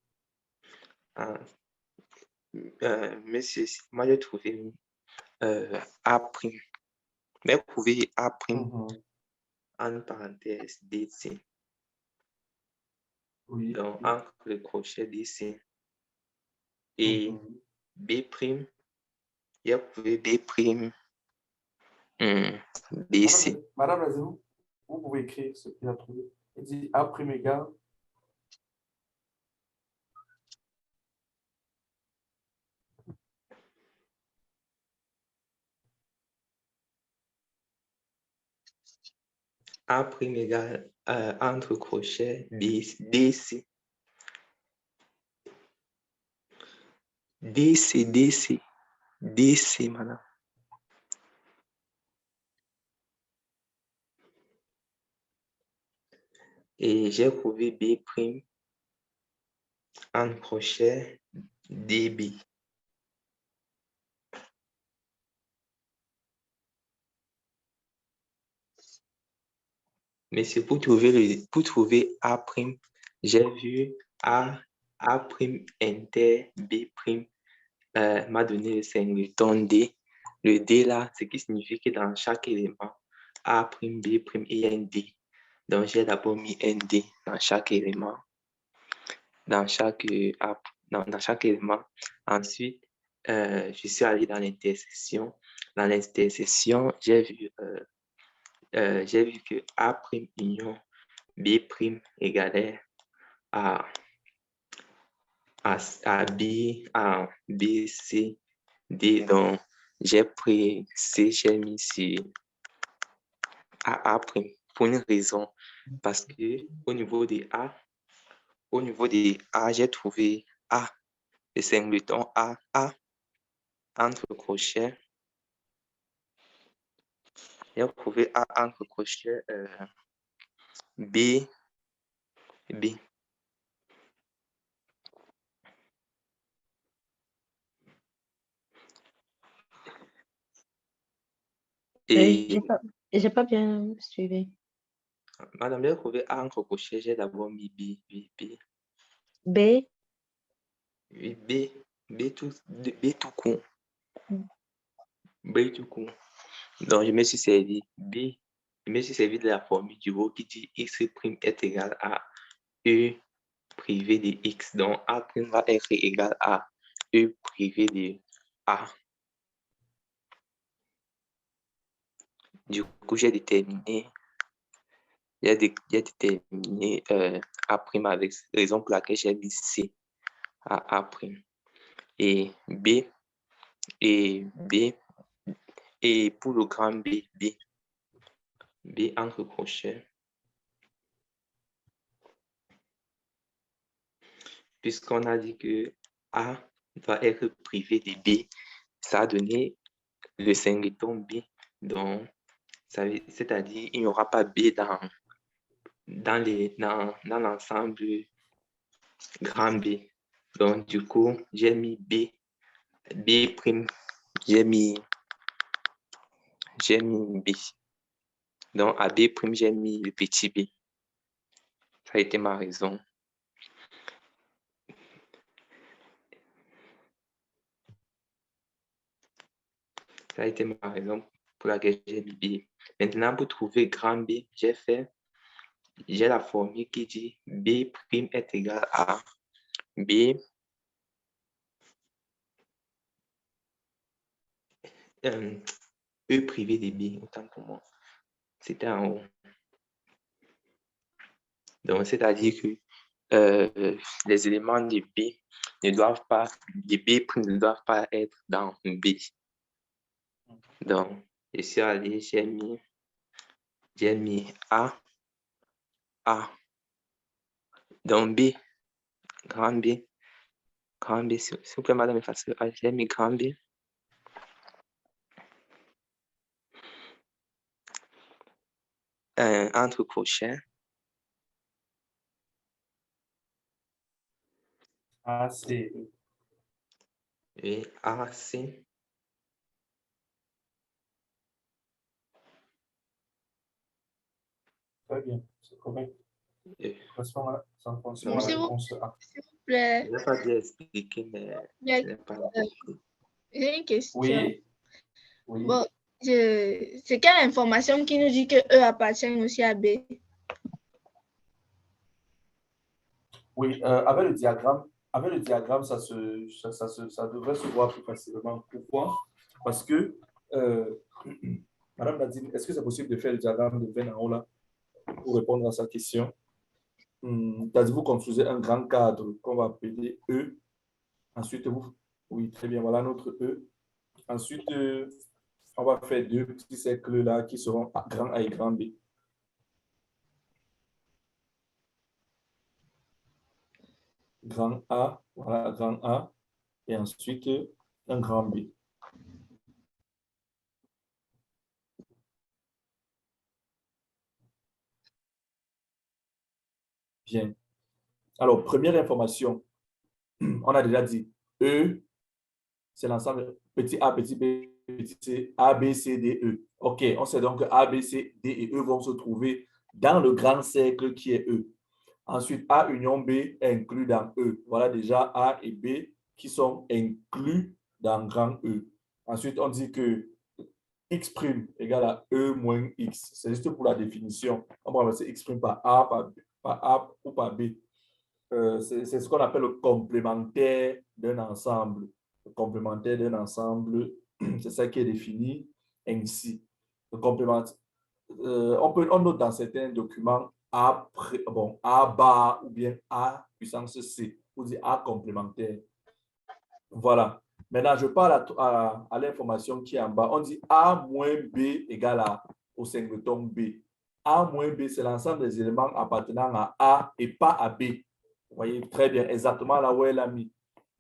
Ah, monsieur, moi j'ai trouvé A'. Mais vous pouvez A' en parenthèse DC. Oui. Donc, entre le crochet DC et B', il y a trouvé B', BC. Madame Lazarou, vous pouvez écrire ce qu'il a trouvé. Il dit A' égale. A' égale entre crochets DC. DC, madame. Et j'ai trouvé B' en crochet DB. Mais c'est pour trouver A', j'ai vu A' inter B' m'a donné le singleton D. Le D là, ce qui signifie que dans chaque élément, A', B', il y a un D. Donc j'ai d'abord mis un D dans chaque élément. Dans chaque élément. Ensuite, je suis allé dans l'intersection. Dans l'intersection, j'ai vu que A' union B' égalait à B, C, D. Donc, j'ai pris C, j'ai mis sur A' pour une raison. Parce que au niveau des A, j'ai trouvé A, le singleton A, entre crochets. J'ai trouvé A entre crochets B. Et J'ai pas bien suivi. madame, j'ai trouvé A entre crochets, j'ai d'abord mis B. B. Oui, B tout court. B tout court. Donc, je me suis servi de la formule du mot qui dit X' est égal à E privé de X. Donc, A' va être égal à E privé de A. Du coup, j'ai déterminé A' avec raison pour laquelle j'ai mis C à A'. Et B pour le grand B entre crochets. Puisqu'on a dit que A va être privé de B, ça a donné le singleton B. Donc, c'est-à-dire il n'y aura pas B dans l'ensemble grand B. Donc, du coup, j'ai mis B', j'ai mis B. Donc, à B', j'ai mis le petit B. Ça a été ma raison. Ça a été ma raison pour laquelle j'ai B. Maintenant, pour trouver grand B, j'ai la formule qui dit B' est égal à B E privé de B, autant pour moi. C'était en haut. Donc, c'est-à-dire que les éléments de B ne doivent pas, de B' ne doivent pas être dans B. Donc, je suis allé, j'ai mis A. Donc, B, grand B, s'il vous plaît, madame, efface A, j'ai mis grand B. Entre crochets. AC. Et AC. Très bien, c'est correct. Correspond à la S'il vous réponse A. plaît, Je n'ai pas bien expliqué, mais je n'ai pas j'ai une question. Oui. Bon, c'est quelle information qui nous dit que E appartient aussi à B? Oui, avec le diagramme, ça devrait se voir plus facilement. Pourquoi? Parce que, Madame Nadine, est-ce que c'est possible de faire le diagramme de Venn en haut là pour répondre à sa question? Vous construisez un grand cadre qu'on va appeler E. Ensuite, oui, très bien, voilà notre E. Ensuite, on va faire deux petits cercles là qui seront grand A et grand B. Grand A, voilà, grand A, et ensuite un grand B. Bien. Alors, première information, on a déjà dit E, c'est l'ensemble petit a, petit b, petit c, A, B, C, D, E. OK, on sait donc que A, B, C, D et E vont se trouver dans le grand cercle qui est E. Ensuite, A union B est inclus dans E. Voilà déjà A et B qui sont inclus dans grand E. Ensuite, on dit que X' égale à E moins X. C'est juste pour la définition. On va remplacer X' par A, par A ou par B. C'est ce qu'on appelle le complémentaire d'un ensemble. Le complémentaire d'un ensemble, c'est ça qui est défini ainsi. Le complémentaire, on note dans certains documents A, A bar ou bien A puissance C, ou dire A complémentaire. Voilà. Maintenant, je parle à l'information qui est en bas. On dit A moins B égale au singleton B. A moins B, c'est l'ensemble des éléments appartenant à A et pas à B. Vous voyez très bien, exactement là où elle a mis.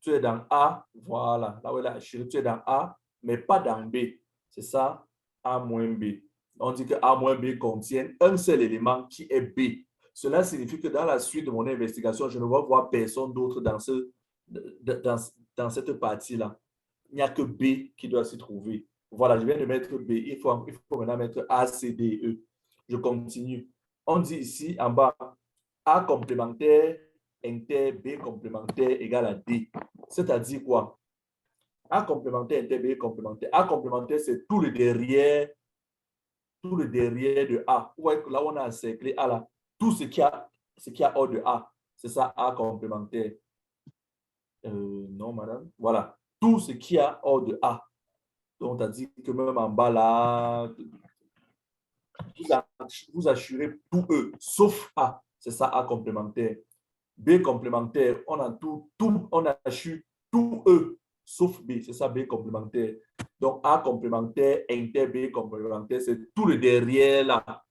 Tu es dans A, voilà, là où elle a écrit, tu es dans A, mais pas dans B. C'est ça, A moins B. On dit que A moins B contient un seul élément qui est B. Cela signifie que dans la suite de mon investigation, je ne vais voir personne d'autre dans cette partie-là. Il n'y a que B qui doit s'y trouver. Voilà, je viens de mettre B. Il faut maintenant mettre A, C, D, E. Je continue. On dit ici en bas, A complémentaire inter B complémentaire égale à D. C'est-à-dire quoi? A complémentaire inter B complémentaire. A complémentaire, c'est tout le derrière de A. Là où on a encerclé A là, tout ce qui a hors de A. C'est ça, A complémentaire. Non, madame. Voilà. Tout ce qui a hors de A. Donc, on a dit que même en bas là, vous assurez tout E, sauf A. C'est ça, A complémentaire. B complémentaire, on assure tout E, sauf B. C'est ça, B complémentaire. Donc, A complémentaire, inter B complémentaire, c'est tout le derrière là.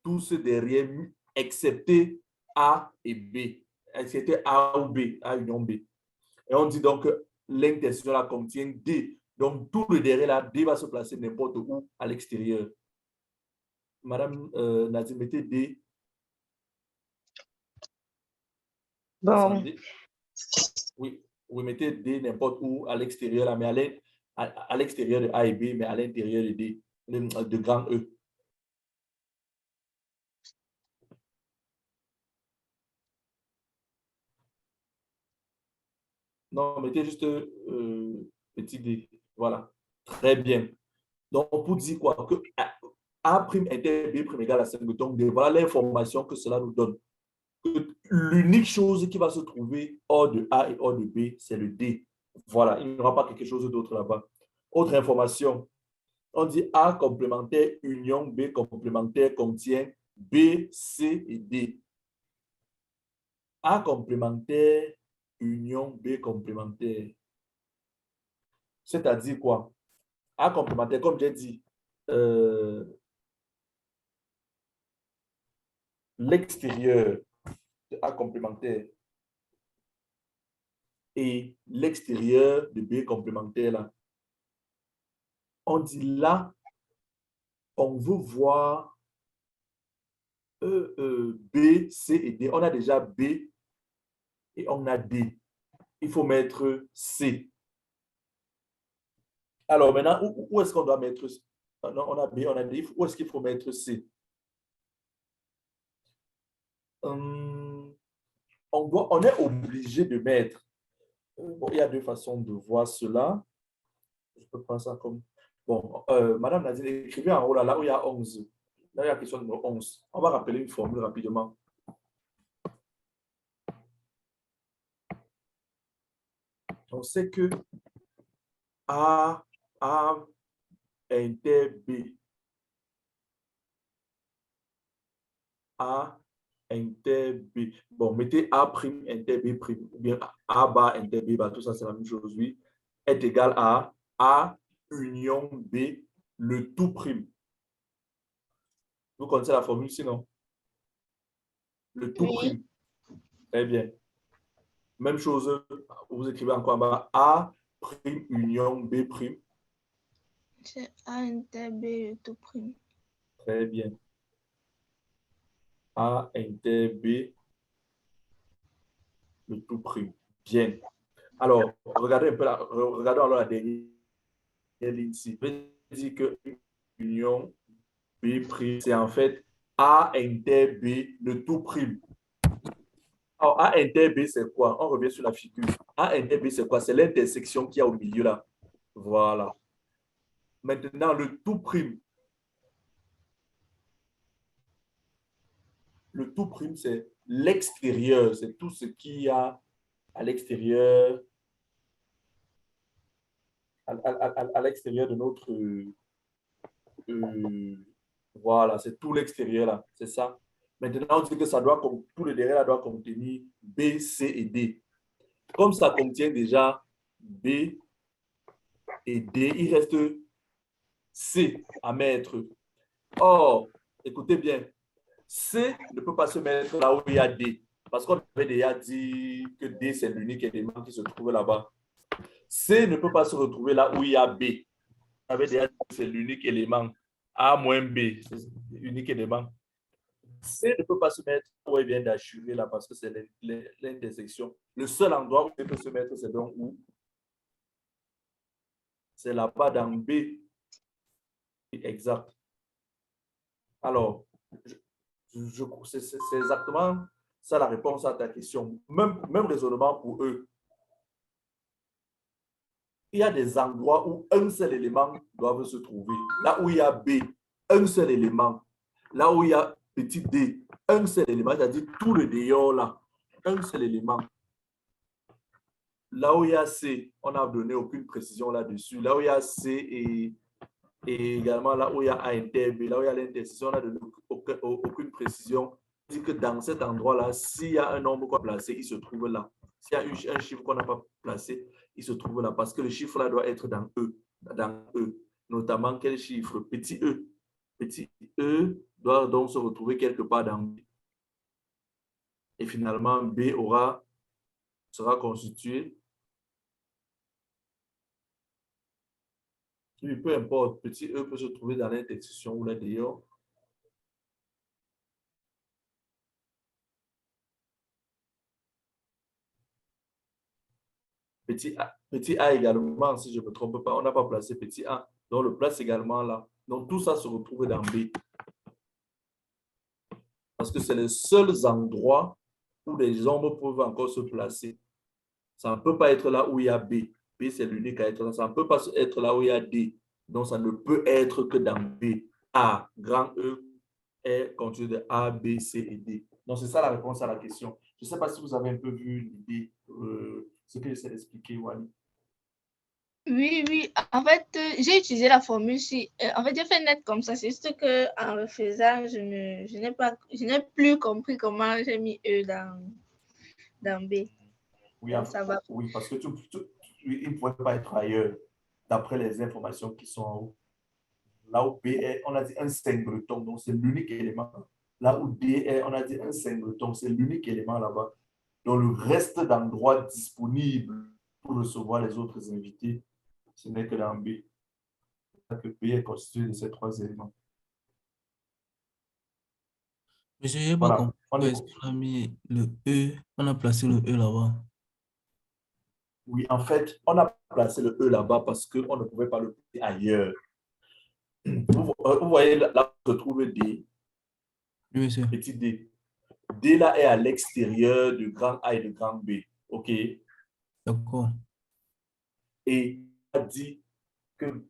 Tout ce derrière, excepté A et B. Excepté A ou B, A union B. Et on dit donc que l'intersection là contient D. Donc, tout le derrière là, D va se placer n'importe où à l'extérieur. Madame Nadine, mettez D. Bon. Oui, vous mettez D n'importe où à l'extérieur, là, mais à l'extérieur de A et B, mais à l'intérieur de D, de grand E. Non, mettez juste petit D. Voilà. Très bien. Donc, pour dire quoi? Que A' inter B' égale à 5. Donc, voilà l'information que cela nous donne. L'unique chose qui va se trouver hors de A et hors de B, c'est le D. Voilà, il n'y aura pas quelque chose d'autre là-bas. Autre information, on dit A complémentaire union B complémentaire contient B, C et D. A complémentaire union B complémentaire. C'est-à-dire quoi? A complémentaire, comme j'ai dit, l'extérieur de A complémentaire et l'extérieur de B complémentaire là. On dit là, on veut voir B, C et D. On a déjà B et on a D. Il faut mettre C. Alors maintenant, où est-ce qu'on doit mettre C? Non, on a B, on a D. Où est-ce qu'il faut mettre C? On est obligé de mettre. Bon, il y a deux façons de voir cela. Je peux prendre ça comme... Bon, Madame Nadine, écrivez en haut là où il y a 11. Là, il y a la question numéro 11. On va rappeler une formule rapidement. On sait que A inter B. A inter B. Bon, mettez A' inter B', ou bien A bar inter B bar, tout ça c'est la même chose, oui, est égal à A union B, le tout prime. Vous connaissez la formule sinon? Le tout prime. Très bien. Même chose, vous écrivez encore en bas A prime union B prime. C'est A inter B, le tout prime. Très bien. A inter B, le tout prime. Bien. Alors, regardez un peu regardons alors la dernière ligne ici. Je vais dire que union B prime, c'est en fait A inter B, le tout prime. Alors, A inter B, c'est quoi? On revient sur la figure. A inter B, c'est quoi? C'est l'intersection qu'il y a au milieu là. Voilà. Maintenant, le tout prime. Le tout prime, c'est l'extérieur. C'est tout ce qu'il y a à l'extérieur. À l'extérieur de notre... voilà, c'est tout l'extérieur là. C'est ça. Maintenant, on dit que ça doit, tout le derrière là doit contenir B, C et D. Comme ça contient déjà B et D, il reste C à mettre. Or, écoutez bien, C ne peut pas se mettre là où il y a D. Parce qu'on avait déjà dit que D, c'est l'unique élément qui se trouve là-bas. C ne peut pas se retrouver là où il y a B. On avait déjà dit que c'est l'unique élément. A moins B, c'est l'unique élément. C ne peut pas se mettre où il vient d'assurer là parce que c'est l'intersection. Le seul endroit où il peut se mettre, c'est donc où? C'est là-bas dans B. Exact. Alors, c'est exactement ça la réponse à ta question. Même raisonnement pour eux. Il y a des endroits où un seul élément doit se trouver. Là où il y a B, un seul élément. Là où il y a petit d, un seul élément, c'est-à-dire tout le dehors là, un seul élément. Là où il y a C, on n'a donné aucune précision là-dessus. Là où il y a C et également là où il y a A inter B, là où il y a l'intersection, on n'a donné aucune précision. Dit que dans cet endroit-là, s'il y a un nombre qu'on a placé, il se trouve là. S'il y a un chiffre qu'on n'a pas placé, il se trouve là. Parce que le chiffre là doit être dans E. Dans E. Notamment quel chiffre? Petit E. Petit E doit donc se retrouver quelque part dans B. Et finalement, B sera constitué. Oui, peu importe, petit E peut se trouver dans l'intersection ou là dehors. Petit A également, si je ne me trompe pas, on n'a pas placé petit A. Donc, le place également là. Donc, tout ça se retrouve dans B. Parce que c'est les seuls endroits où les ombres peuvent encore se placer. Ça ne peut pas être là où il y a B. B, c'est l'unique à être là. Ça ne peut pas être là où il y a D. Donc, ça ne peut être que dans B. A, grand E, est constitué de A, B, C et D. Donc, c'est ça la réponse à la question. Je ne sais pas si vous avez un peu vu l'idée, ce que j'essaie d'expliquer, Wally. Oui. En fait, j'ai utilisé la formule si. En fait, j'ai fait net comme ça. C'est juste qu'en le faisant, je n'ai plus compris comment j'ai mis E dans B. Oui, Donc, ça va. oui, parce que il ne pouvait pas être ailleurs, d'après les informations qui sont en haut. Là où B est, on a dit un singleton, donc c'est l'unique élément. Là où D est, on a dit un singleton, c'est l'unique élément là-bas. Donc le reste d'endroits disponibles pour recevoir les autres invités, ce n'est que dans B. Que B est constitué de ces trois éléments. Monsieur, je n'ai pas Voilà, compris. on Est-ce est... qu'on a mis le E, on a placé le E là-bas? Oui, en fait, on a placé le E là-bas parce qu'on ne pouvait pas le placer ailleurs. Vous voyez là où se trouve D. Oui, monsieur. Petit D. D là est à l'extérieur du grand A et du grand B. OK? D'accord. Et on a dit que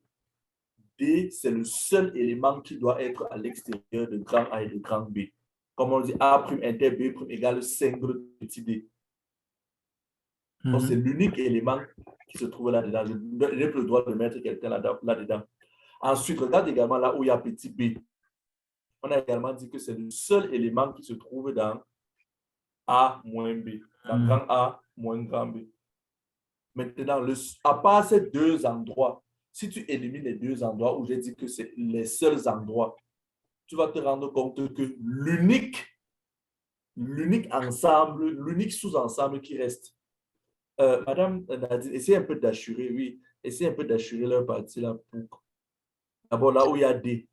D, c'est le seul élément qui doit être à l'extérieur de grand A et de grand B. Comme on dit, A' inter B' égale single petit d. Donc, c'est l'unique élément qui se trouve là-dedans. Je n'ai plus le droit de mettre quelqu'un là-dedans. Ensuite, regarde également là où il y a petit b. On a également dit que c'est le seul élément qui se trouve dans A moins B, dans grand A moins grand B. Maintenant, à part ces deux endroits, si tu élimines les deux endroits où j'ai dit que c'est les seuls endroits, tu vas te rendre compte que l'unique ensemble, l'unique sous-ensemble qui reste. Madame Nadine, essayez un peu d'assurer, oui, essayez un peu d'assurer leur partie là pour. D'abord, là où il y a D.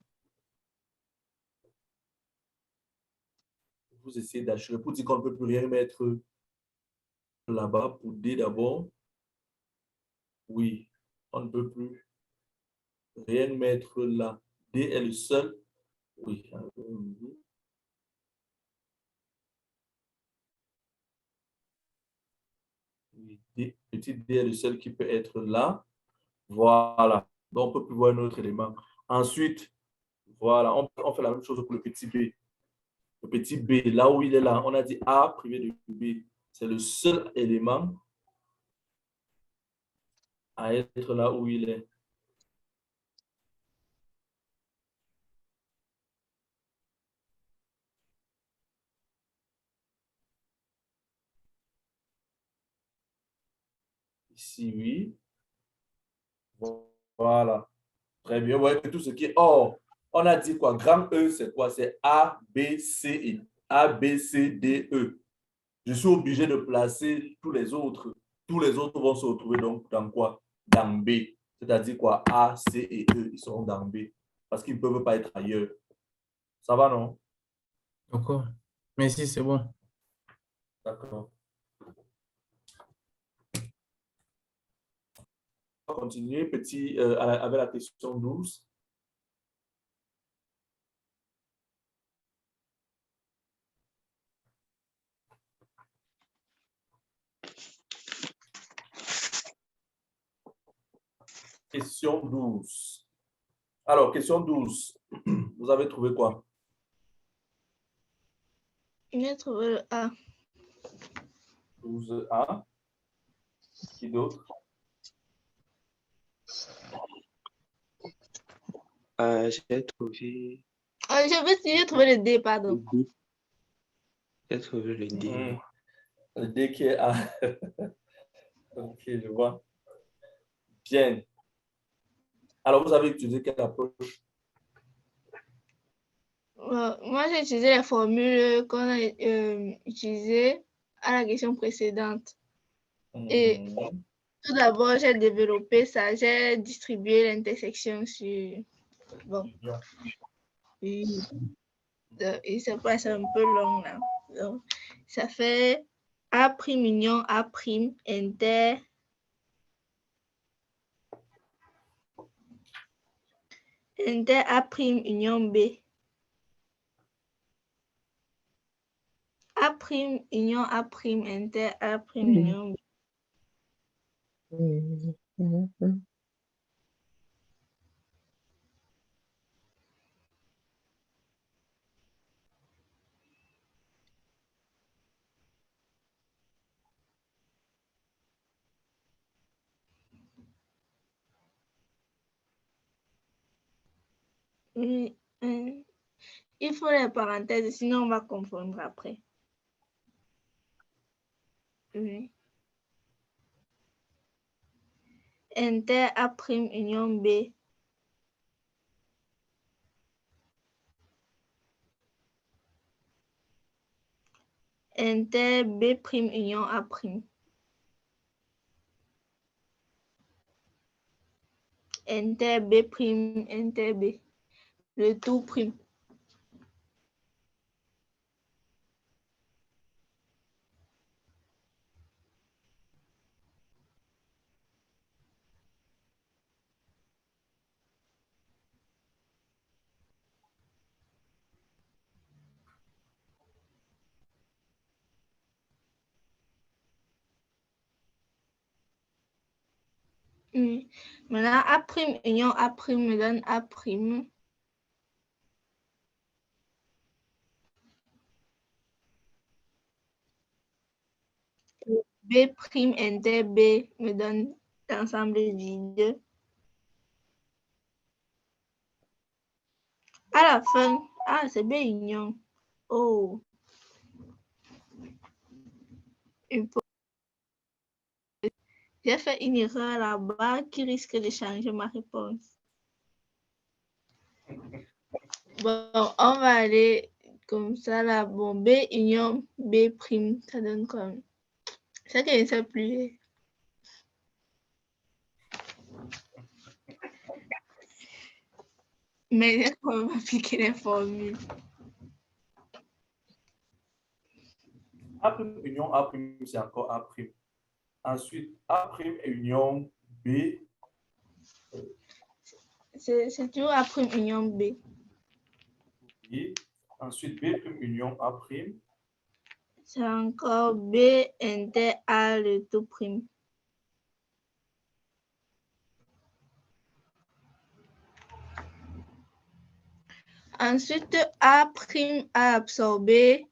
Vous essayez d'assurer pour dire qu'on ne peut plus rien mettre là-bas pour D d'abord. Oui, on ne peut plus rien mettre là. D est le seul. Oui. D, petit d est le seul qui peut être là. Voilà. Donc, on ne peut plus voir un autre élément. Ensuite, voilà, on fait la même chose pour le petit b. Le petit b, là où il est là, on a dit A privé de B. C'est le seul élément à être là où il est. Ici, oui. Voilà. Très bien. Vous voyez que tout ce qui est or, on a dit quoi? Grand E, c'est quoi? C'est A, B, C, A, B, C, D, E. Je suis obligé de placer tous les autres. Tous les autres vont se retrouver donc dans quoi? Dans B. C'est-à-dire quoi? A, C et E, ils seront dans B. Parce qu'ils ne peuvent pas être ailleurs. Ça va, non? D'accord. Merci, c'est bon. D'accord. On va continuer petit, avec la question 12. Question 12. Alors, question 12. Vous avez trouvé quoi? J'ai trouvé le A. 12A. Qui d'autre? J'ai trouvé J'ai trouvé le D, pardon. le D. J'ai trouvé le D. Le D qui est A. Ok, je vois. Bien. Alors, vous avez utilisé quelle approche? Moi, j'ai utilisé la formule qu'on a utilisée à la question précédente. Et tout d'abord, j'ai développé ça, j'ai distribué l'intersection sur... Bon. Et ça passe un peu long là. Donc, ça fait A' union A' inter... Inter A' union B. A' union A' inter A' union B. Oui. Il faut les parenthèses, sinon on va confondre après. Oui. Inter A prime union B. Inter B prime union A prime. Inter B prime inter B. Le tout prime. Oui. Maintenant, A prime union A prime me donne A prime. B prime inter B me donne l'ensemble vide. À la fin, c'est B union. Oh. J'ai fait une erreur là-bas qui risque de changer ma réponse. Bon, on va aller comme ça là. Bon, B union B prime, ça donne comme... C'est que je ne sais plus. Mais on va appliquer les formules. A prime union A prime, c'est encore A prime. Ensuite, A prime union B. C'est toujours A prime union B. Et ensuite, B prime union A prime. C'est encore B inter A le tout prime. Ensuite, A prime a absorbé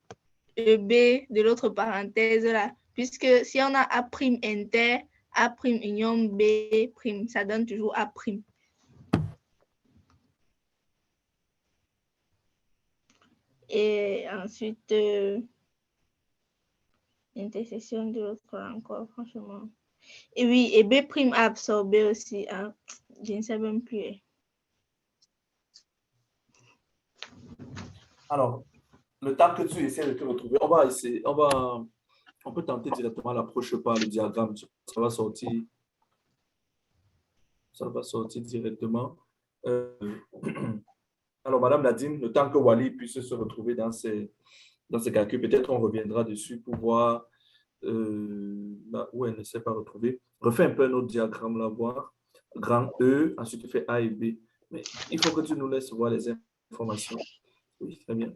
le B de l'autre parenthèse là. Puisque si on a A prime inter, A prime union B prime, ça donne toujours A prime. Et ensuite, intersection de l'autre encore, franchement. Et oui, et B prime a absorbé aussi. Hein. Je ne sais même plus. Alors, le temps que tu essaies de te retrouver, on va essayer, on peut tenter directement l'approche par le diagramme. Ça va sortir. Ça va sortir directement. Alors, Madame Nadine, le temps que Wally puisse se retrouver dans ses calculs, peut-être on reviendra dessus pour voir où elle ne s'est pas retrouvée. Refais un peu un autre diagramme là, voir. Grand E, ensuite tu fais A et B. Mais il faut que tu nous laisses voir les informations. Oui, très bien.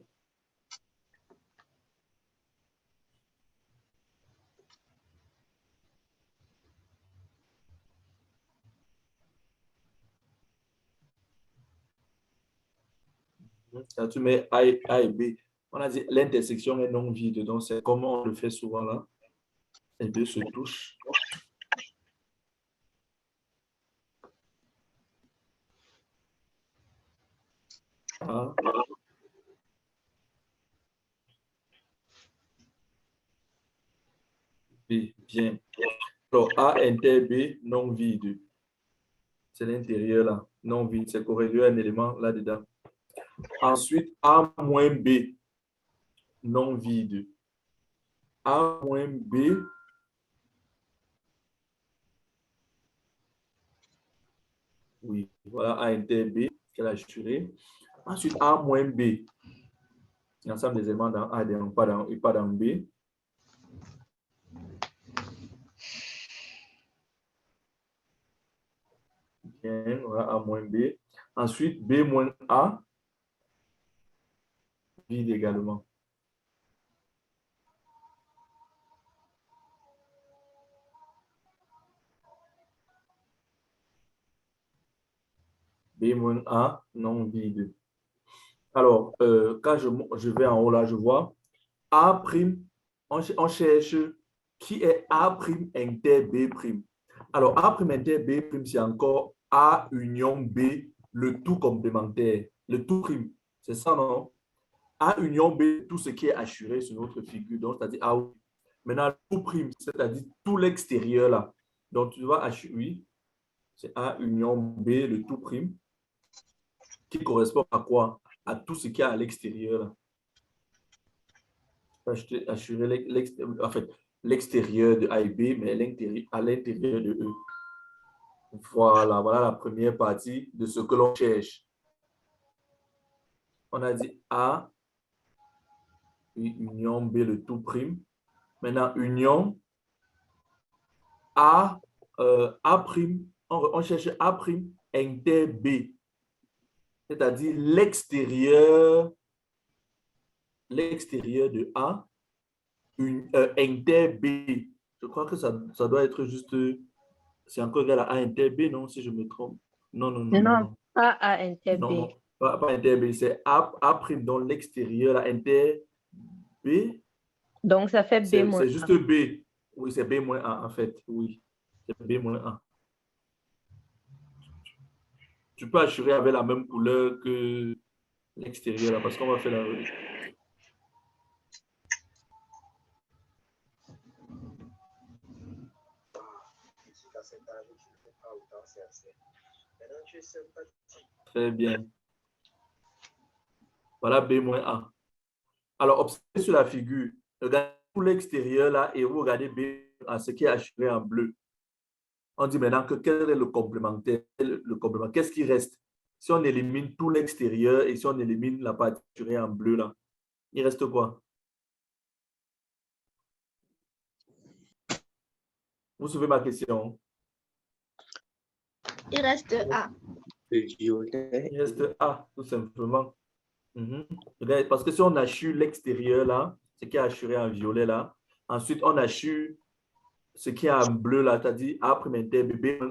Quand tu mets A et B, on a dit l'intersection est non vide. Donc, c'est comme on le fait souvent là. Les deux se touchent. A. B. Bien. Alors, A inter B non vide. C'est l'intérieur là. Non vide. C'est corrélé à un élément là-dedans. Ensuite, A moins B non vide. A moins B. Oui, voilà A inter B qu'elle a assuré. Ensuite, A moins B. L'ensemble des éléments dans A et pas dans B. Bien, voilà A moins B. Ensuite, B moins A. Vide également. B moins A non vide. Alors, quand je vais en haut là, je vois A prime, on cherche qui est A prime inter B prime. Alors, A prime inter B prime, c'est encore A union B, le tout complémentaire. Le tout prime. C'est ça, non? A union B, tout ce qui est assuré sur notre figure. Donc, c'est-à-dire A oui. Maintenant, le tout prime, c'est-à-dire tout l'extérieur là. Donc, tu vas assurer, oui. C'est A union B, le tout prime, qui correspond à quoi? À tout ce qui est à l'extérieur. Assurer l'extérieur de A et B, mais à l'intérieur de E. Voilà, voilà la première partie de ce que l'on cherche. On a dit A, union B, le tout prime. Maintenant, union A, A prime, on cherche A prime inter B. C'est-à-dire l'extérieur de A, inter B. Je crois que ça doit être juste, c'est encore égal à A inter B, non, si je me trompe. Non. Non, pas A inter B. Non, pas inter B, c'est A prime dans l'extérieur, inter B. Donc, ça fait B moins 1. C'est juste B. Oui, c'est B moins 1, en fait. Oui, c'est B moins 1. Tu peux assurer avec la même couleur que l'extérieur, là, parce qu'on va faire la revue. Très bien. Voilà B moins 1. Alors, observez sur la figure. Regardez tout l'extérieur là et vous regardez B à ce qui est assuré en bleu. On dit maintenant que quel est le complémentaire, le complément, qu'est-ce qui reste? Si on élimine tout l'extérieur et si on élimine la partie assurée en bleu là, il reste quoi? Vous suivez ma question? Il reste A. Il reste A, tout simplement. Parce que si on assure l'extérieur là, ce qui est assuré en violet là, ensuite on assure ce qui est en bleu là, c'est-à-dire A prime inter B